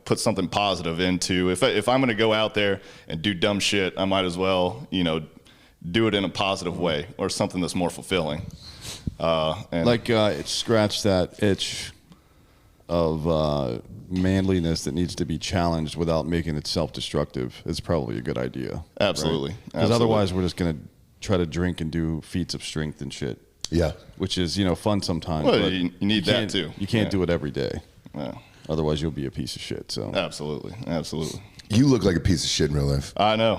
put something positive into. If I'm going to go out there and do dumb shit, I might as well, do it in a positive way, or something that's more fulfilling.
It scratched that itch of manliness that needs to be challenged without making it self-destructive is probably a good idea.
Absolutely.
Because otherwise we're just going to try to drink and do feats of strength and shit.
Yeah.
Which is, fun sometimes.
Well,
but
you need that too.
You can't do it every day.
Yeah.
Otherwise you'll be a piece of shit. So
Absolutely.
You look like a piece of shit in real life.
I know.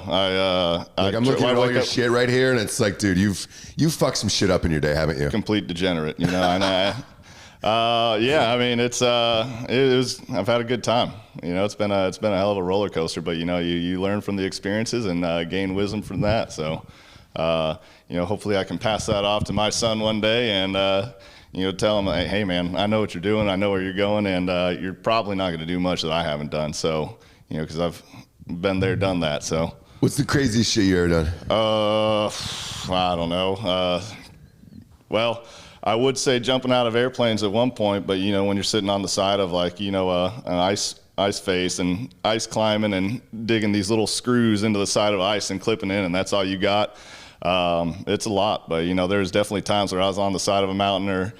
I'm looking at all your shit right here, and it's like, dude, you've fucked some shit up in your day, haven't you?
Complete degenerate, And yeah, I mean, it was. I've had a good time. It's been a hell of a roller coaster, but you learn from the experiences and gain wisdom from that. So, hopefully I can pass that off to my son one day and. Tell him, hey, man, I know what you're doing. I know where you're going, and you're probably not going to do much that I haven't done. So, because I've been there, done that. So.
What's the craziest shit you ever done?
I don't know. Well, I would say jumping out of airplanes at one point, but you know, when you're sitting on the side of like, you know, an ice face and ice climbing and digging these little screws into the side of ice and clipping in, and that's all you got. It's a lot, but you know, there's definitely times where I was on the side of a mountain or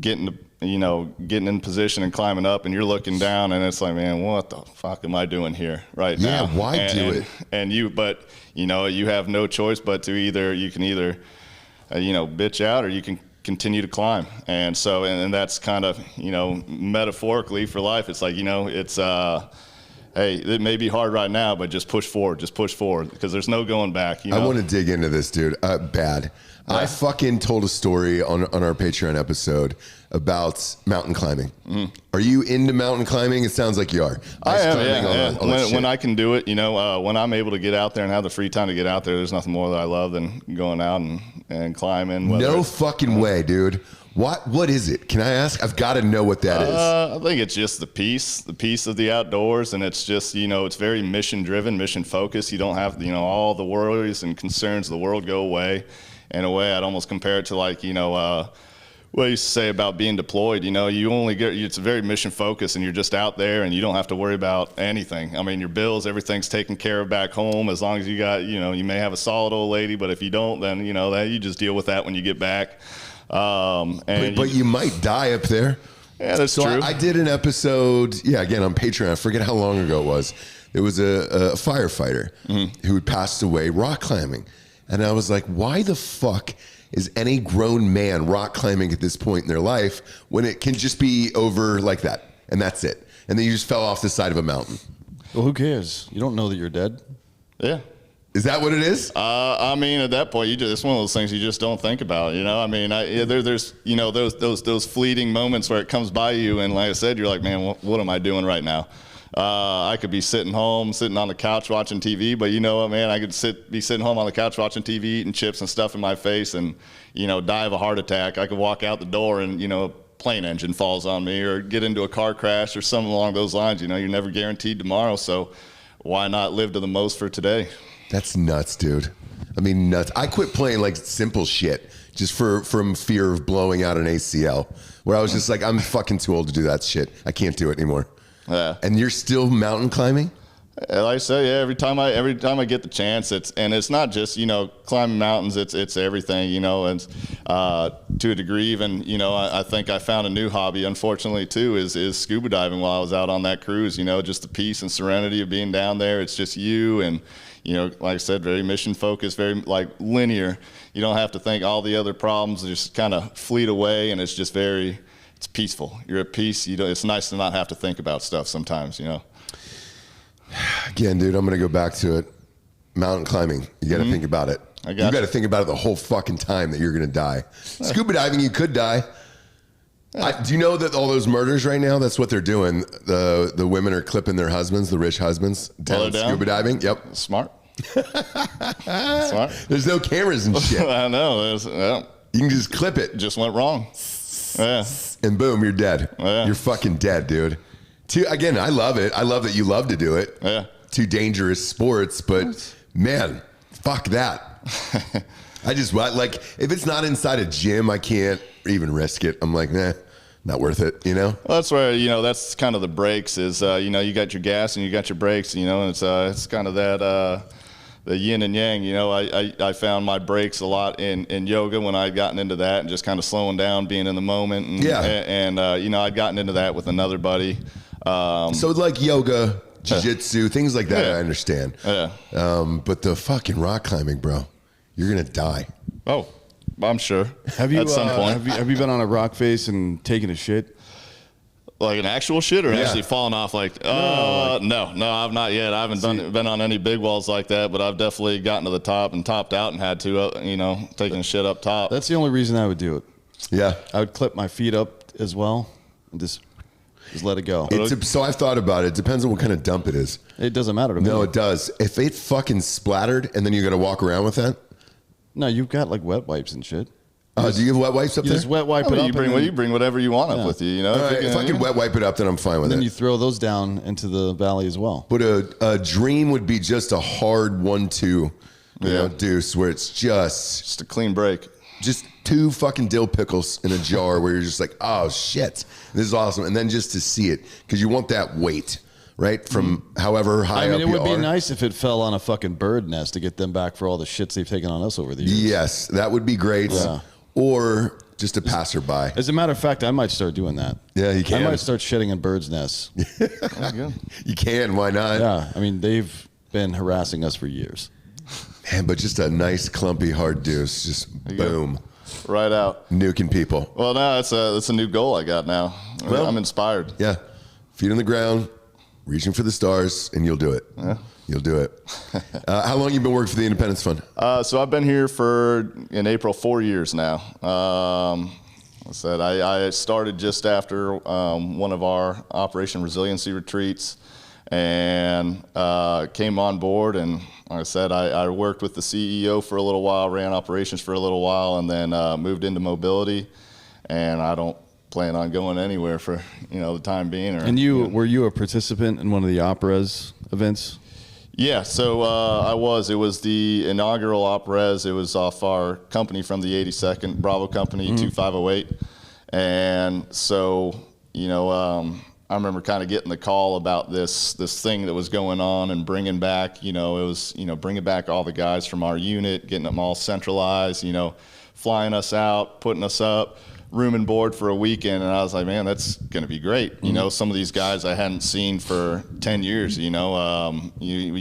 getting in position and climbing up, and you're looking down, and it's like, man, what the fuck am I doing here right now?
Yeah, why do it?
But you know, you have no choice but to either bitch out or you can continue to climb. And so, and that's kind of, you know, metaphorically for life. It's like, you know, it's, hey, it may be hard right now, but just push forward because there's no going back. You know?
I want to dig into this, dude. Bad. I fucking told a story on our Patreon episode about mountain climbing. Are you into mountain climbing? It sounds like you are.
I am, when I can do it, you know, when I'm able to get out there and have the free time to get out there, there's nothing more that I love than going out and climbing.
No fucking way, dude. What is it? Can I ask? I've got to know what that is.
I think it's just the peace of the outdoors, and it's just, you know, it's very mission driven, mission focused. You don't have, you know, all the worries and concerns of the world go away. In a way, I'd almost compare it to like, you know, what I used to say about being deployed. You know, it's very mission focused, and you're just out there, and you don't have to worry about anything. I mean, your bills, everything's taken care of back home. As long as you got, you know, you may have a solid old lady, but if you don't, then you know that you just deal with that when you get back.
But you might die up there.
Yeah, that's true.
I did an episode, again on Patreon. I forget how long ago it was. There was a firefighter who had passed away rock climbing. And I was like, why the fuck is any grown man rock climbing at this point in their life when it can just be over like that? And that's it. And then you just fell off the side of a mountain.
Well, who cares? You don't know that you're dead.
Yeah.
Is that what it is?
I mean, at that point, it's one of those things you just don't think about. You know, I mean, there's you know those fleeting moments where it comes by you, and like I said, you're like, man, what am I doing right now? I could be sitting on the couch watching TV, but you know what, man, I could be sitting home on the couch watching TV, eating chips and stuff in my face, and you know, die of a heart attack. I could walk out the door and you know, a plane engine falls on me, or get into a car crash or something along those lines. You know, you're never guaranteed tomorrow, so why not live to the most for today?
That's nuts, dude. I mean, nuts. I quit playing like simple shit just from fear of blowing out an ACL, where I was just like, I'm fucking too old to do that shit. I can't do it anymore. Yeah. And you're still mountain climbing?
Like I say, yeah. Every time I get the chance, it's not just, you know, climbing mountains. It's everything, you know, and to a degree, even, you know, I think I found a new hobby, unfortunately, too, is scuba diving while I was out on that cruise. You know, just the peace and serenity of being down there. It's just you and, you know, like I said, very mission focused, very like linear. You don't have to think all the other problems just kind of fleet away, and it's just it's peaceful. You're at peace. You know, it's nice to not have to think about stuff sometimes, you know.
Again, dude, I'm going to go back to it. Mountain climbing. You got to think about it. You got to think about it the whole fucking time that you're going to die. Scuba diving, you could die. Do you know that all those murders right now, that's what they're doing? The women are clipping their husbands, the rich husbands, down scuba diving. Yep.
Smart. Smart.
There's no cameras and shit.
I know.
You can just clip it.
Just went wrong. Yeah.
And boom, you're dead.
Yeah.
You're fucking dead, dude. Again, I love it. I love that you love to do it.
Yeah.
Two dangerous sports, but man, fuck that. I just like, if it's not inside a gym, I can't even risk it. I'm like, nah, not worth it, you know?
Well, that's where, you know, that's kind of the brakes is, you know, you got your gas and you got your brakes, you know, and it's kind of that, the yin and yang. You know, I found my brakes a lot in yoga when I'd gotten into that and just kind of slowing down, being in the moment. And, and you know, I'd gotten into that with another buddy.
So like yoga, jiu-jitsu, things like that, I understand.
Yeah.
But the fucking rock climbing, bro, you're going to die.
Oh, I'm sure.
Have you,
at some point.
Have you been on a rock face and taken a shit?
Like an actual shit or actually falling off like, no, I've not yet. I haven't been on any big walls like that, but I've definitely gotten to the top and topped out and had to, you know, taking shit up top.
That's the only reason I would do it.
Yeah.
I would clip my feet up as well and just let it go.
So I've thought about it. It depends on what kind of dump it is.
It doesn't matter to me.
No, it does. If it fucking splattered and then you got to walk around with that.
No, you've got like wet wipes and shit.
Do you have wet wipes up
You
there?
just wet wipe it up.
You bring whatever you want up with you. You know,
All right, if I can wet wipe it up, then I'm fine with
then
it.
you throw those down into the valley as well.
But a dream would be just a hard 1-2, you know, deuce, where it's just
a clean break.
Just 2 fucking dill pickles in a jar where you're just like, oh shit, this is awesome. And then just to see it, because you want that weight, right? From however high up you are.
it would be nice if it fell on a fucking bird nest to get them back for all the shits they've taken on us over the years.
Yes, that would be great.
Yeah.
Or just a passerby.
As a matter of fact, I might start doing that.
Yeah, you can.
I might start shitting in birds' nests.
You can, why not?
Yeah, I mean, they've been harassing us for years.
Man, but just a nice clumpy hard deuce, just boom.
Right out.
Nuking people.
Well, no, that's a new goal I got now.
Well,
I'm inspired.
Yeah. Feet on the ground, reaching for the stars, and you'll do it.
Yeah.
You'll do it. How long you been working for the Independence Fund?
So I've been here in April 4 years now. I started just after one of our Operation Resiliency retreats and came on board. And like I said, I worked with the CEO for a little while, ran operations for a little while, and then moved into mobility. And I don't plan on going anywhere for the time being.
Were you a participant in one of the Armendariz events?
Yeah, so I was. It was the inaugural Armendariz. It was off our company from the 82nd Bravo Company, 2508. And so, I remember kind of getting the call about this thing that was going on and bringing back, bringing back all the guys from our unit, getting them all centralized, flying us out, putting us up, room and board for a weekend. And I was like, man, that's going to be great. Some of these guys I hadn't seen for 10 years, you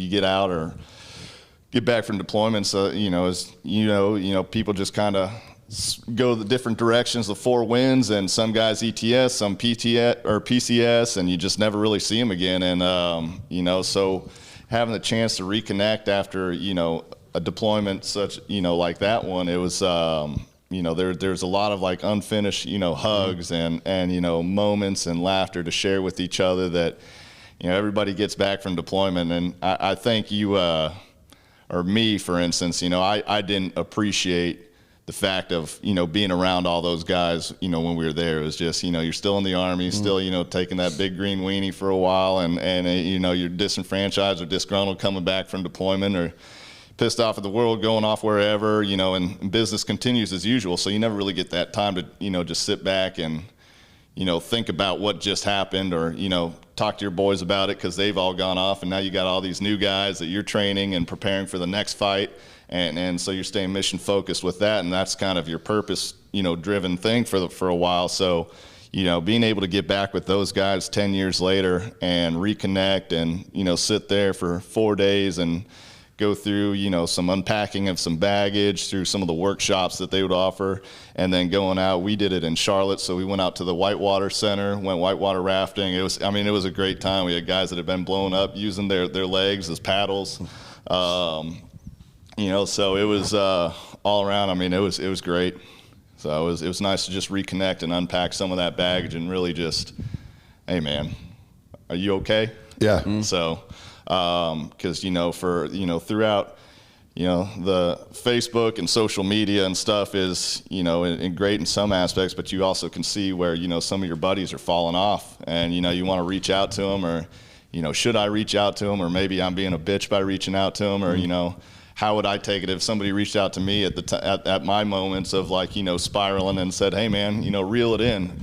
get out or get back from deployments, people just kind of go the different directions, the 4 winds, and some guys ETS, some PTS or PCS, and you just never really see them again. And, so having the chance to reconnect after, a deployment such, like that one, it was, there's a lot of like unfinished, hugs and moments and laughter to share with each other that, everybody gets back from deployment. And I think you, or me, for instance, I didn't appreciate the fact of, being around all those guys, when we were there. It was just, you're still in the Army, still, taking that big green weenie for a while, and you're disenfranchised or disgruntled coming back from deployment, or pissed off at the world, going off wherever, and business continues as usual. So you never really get that time to, just sit back and, think about what just happened, or, talk to your boys about it, because they've all gone off, and now you got all these new guys that you're training and preparing for the next fight. And so you're staying mission focused with that, and that's kind of your purpose, driven thing for a while. So, being able to get back with those guys 10 years later and reconnect and, sit there for 4 days and go through, some unpacking of some baggage, through some of the workshops that they would offer, and then going out. We did it in Charlotte, so we went out to the Whitewater Center, went whitewater rafting. It was a great time. We had guys that had been blown up using their legs as paddles. So it was all around. It was great. So it was nice to just reconnect and unpack some of that baggage and really just, hey man, are you okay?
Yeah.
So, because throughout, the Facebook and social media and stuff is, and great in some aspects, but you also can see where, some of your buddies are falling off, and, you want to reach out to them, or, should I reach out to them, or maybe I'm being a bitch by reaching out to them, or, how would I take it if somebody reached out to me at at my moments of like, spiraling, and said, hey man, reel it in,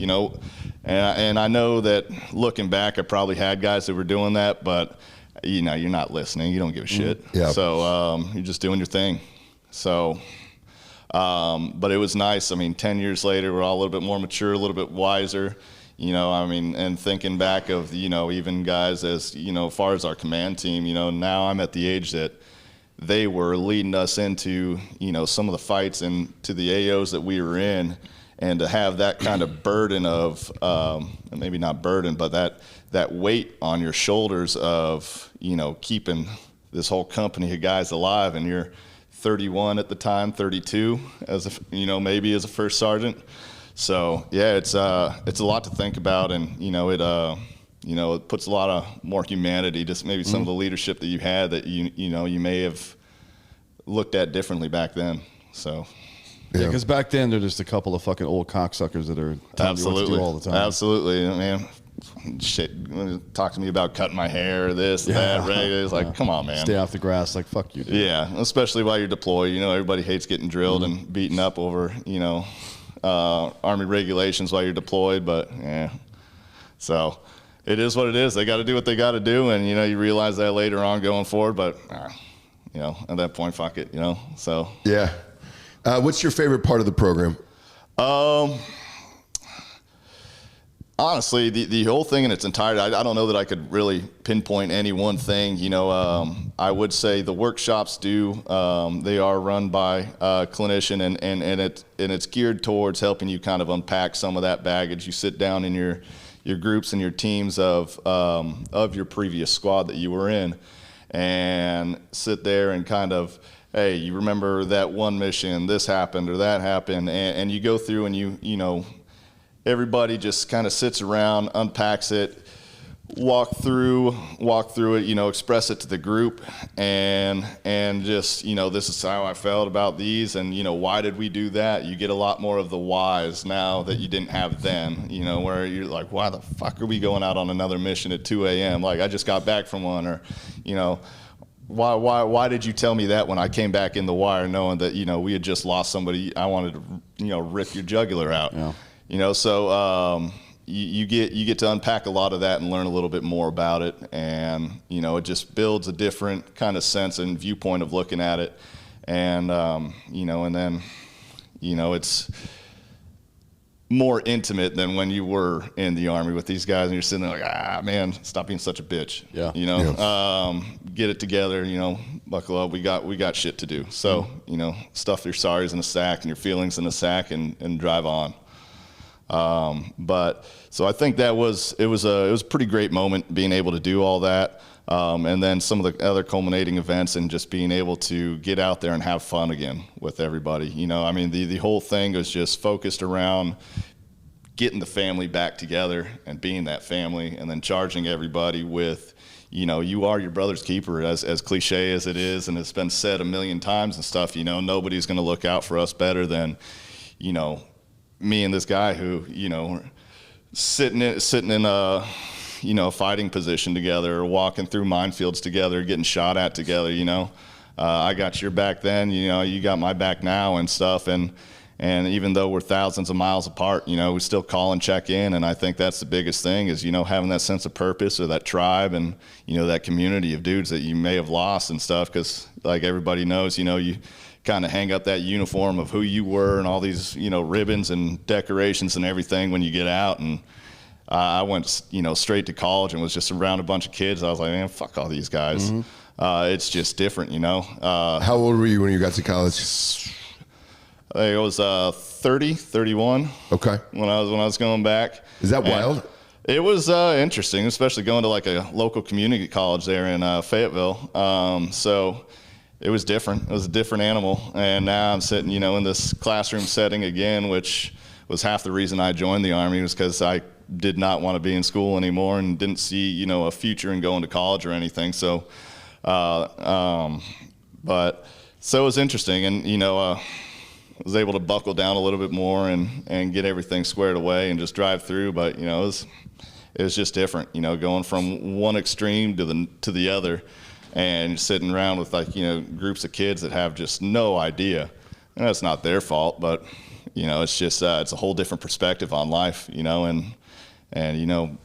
and I know that looking back, I probably had guys that were doing that, but you're not listening. You don't give a shit.
Yeah.
So you're just doing your thing. So, but it was nice. 10 years later, we're all a little bit more mature, a little bit wiser, and thinking back of, even guys as, as far as our command team, now I'm at the age that they were leading us into, some of the fights and to the AOs that we were in, and to have that kind of burden of, maybe not burden, but that weight on your shoulders of, keeping this whole company of guys alive, and you're 31 at the time, 32 as maybe as a first sergeant. So yeah, it's a lot to think about, and it puts a lot of more humanity, just maybe some of the leadership that you had that you may have looked at differently back then. So
Yeah, because back then they're just a couple of fucking old cocksuckers that are telling you what to do all the time.
Absolutely, man. Shit, talk to me about cutting my hair, this, that, right? It's like, come on, man.
Stay off the grass, like, fuck you, dude.
Yeah, especially while you're deployed. You know, everybody hates getting drilled and beaten up over, you know, Army regulations while you're deployed, but yeah. So it is what it is. They got to do what they got to do, and, you know, you realize that later on going forward, but, you know, at that point, fuck it, you know, so.
Yeah. What's your favorite part of the program?
Honestly, the whole thing in its entirety, I don't know that I could really pinpoint any one thing. You know, I would say the workshops they are run by a clinician, and it's geared towards helping you kind of unpack some of that baggage. You sit down in your groups and your teams of your previous squad that you were in, and sit there and kind of, hey, you remember that one mission, this happened or that happened, and you go through and you know. Everybody just kind of sits around, unpacks it, walk through it, you know, express it to the group, and just, you know, this is how I felt about these, and, you know, why did we do that? You get a lot more of the whys now that you didn't have then, you know, where you're like, why the fuck are we going out on another mission at 2 a.m.? Like, I just got back from one, or, you know, why did you tell me that when I came back in the wire knowing that, you know, we had just lost somebody? I wanted to, you know, rip your jugular out.
Yeah.
You know, so you get to unpack a lot of that and learn a little bit more about it, and, you know, it just builds a different kind of sense and viewpoint of looking at it, and you know, and then, you know, it's more intimate than when you were in the Army with these guys, and you're sitting there like, man, stop being such a bitch.
Yeah.
You know, get it together. You know, buckle up. We got shit to do. So, you know, stuff your sorries in a sack and your feelings in a sack, and drive on. But so I think it was a pretty great moment being able to do all that. And then some of the other culminating events and just being able to get out there and have fun again with everybody. You know, I mean, the whole thing was just focused around getting the family back together and being that family, and then charging everybody with, you know, you are your brother's keeper, as cliche as it is, and it's been said a million times and stuff. You know, nobody's going to look out for us better than, you know, me and this guy who, you know, sitting in a, you know, fighting position together, or walking through minefields together, getting shot at together. You know, I got your back then, you know, you got my back now and stuff, and even though we're thousands of miles apart, you know, we still call and check in, and I think that's the biggest thing is, you know, having that sense of purpose, or that tribe, and, you know, that community of dudes that you may have lost and stuff, because like everybody knows, you know, you kind of hang up that uniform of who you were and all these, you know, ribbons and decorations and everything when you get out. And I went, you know, straight to college and was just around a bunch of kids. I was like, man, fuck all these guys. Mm-hmm. It's just different, you know.
How old were you when you got to college?
I was 30, 31. Okay. When I was going back.
Is that wild?
It was interesting, especially going to like a local community college there in Fayetteville. So it was different. It was a different animal. And now I'm sitting, you know, in this classroom setting again, which was half the reason I joined the Army, was because I did not want to be in school anymore and didn't see, you know, a future in going to college or anything. So, but so it was interesting, and, you know, was able to buckle down a little bit more and get everything squared away and just drive through. But, you know, it was just different, you know, going from one extreme to the other, and sitting around with, like, you know, groups of kids that have just no idea. And that's not their fault, but, you know, it's just it's a whole different perspective on life, you know, and you know,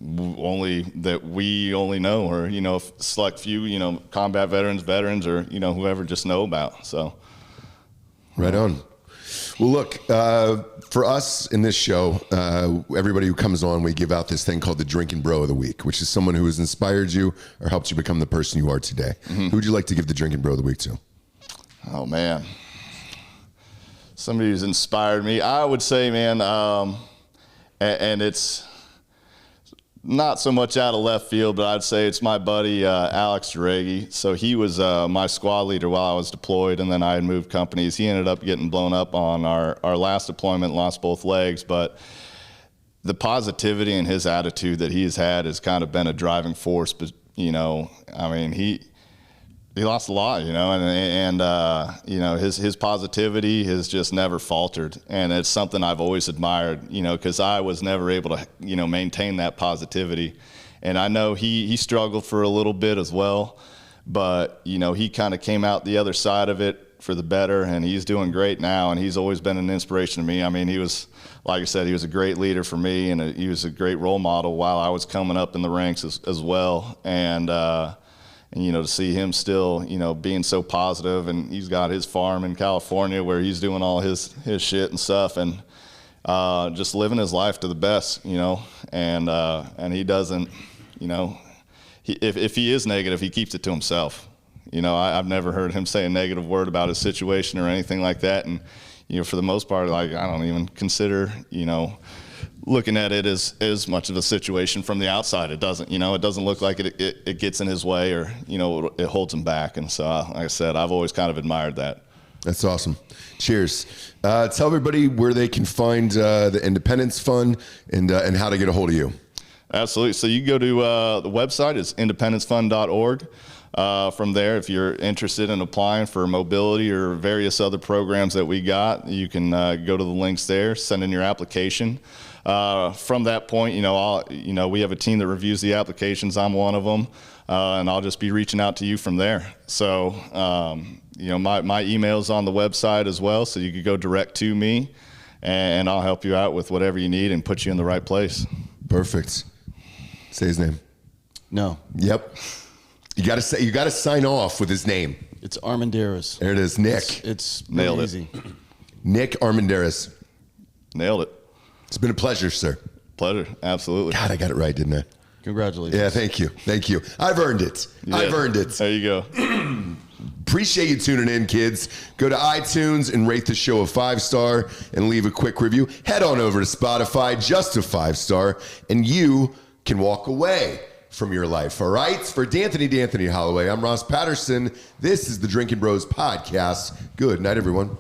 we only know, or, you know, select few, you know, combat veterans, or, you know, whoever just know about. So
right on. Well, look, for us in this show, everybody who comes on, we give out this thing called the Drinkin' Bro of the Week, which is someone who has inspired you or helped you become the person you are today. Mm-hmm. Who would you like to give the Drinkin' Bro of the Week to?
Oh, man. Somebody who's inspired me. I would say, man, and it's not so much out of left field, but I'd say it's my buddy, Alex Jaregi. So he was my squad leader while I was deployed, and then I had moved companies. He ended up getting blown up on our last deployment, lost both legs, but the positivity and his attitude that he's had has kind of been a driving force. But, you know, I mean, He lost a lot, you know, and you know, his positivity has just never faltered, and it's something I've always admired, you know, because I was never able to, you know, maintain that positivity, and I know he struggled for a little bit as well, but you know, he kind of came out the other side of it for the better, and he's doing great now, and he's always been an inspiration to me. I mean, he was, like I said, he was a great leader for me, and he was a great role model while I was coming up in the ranks as well, and you know, to see him still, you know, being so positive, and he's got his farm in California where he's doing all his shit and stuff, and just living his life to the best, you know, and he doesn't, you know, if he is negative, he keeps it to himself. You know, I've never heard him say a negative word about his situation or anything like that, and you know, for the most part, like, I don't even consider, you know, looking at it as much of a situation from the outside. It doesn't, you know, it doesn't look like it gets in his way, or, you know, it holds him back. And so, like I said, I've always kind of admired that. That's awesome. Cheers. Tell everybody where they can find the Independence Fund and how to get a hold of you. Absolutely. So you go to the website, it's independencefund.org. From there, if you're interested in applying for mobility or various other programs that we got, you can go to the links there, send in your application. From that point, you know, we have a team that reviews the applications. I'm one of them, and I'll just be reaching out to you from there. So, you know, my email's on the website as well, so you could go direct to me, and I'll help you out with whatever you need and put you in the right place. Perfect. Say his name. No. Yep. You got to sign off with his name. It's Armendariz. There it is, Nick. It's nailed it. Easy. Nick Armendariz. Nailed it. It's been a pleasure, sir. Pleasure, absolutely. God, I got it right, didn't I? Congratulations. Yeah, thank you. Thank you. I've earned it. Yeah. I've earned it. There you go. Appreciate you tuning in, kids. Go to iTunes and rate the show a 5-star and leave a quick review. Head on over to Spotify, just a 5-star, and you can walk away from your life, all right? For D'Anthony Holloway, I'm Ross Patterson. This is the Drinkin' Bros podcast. Good night, everyone.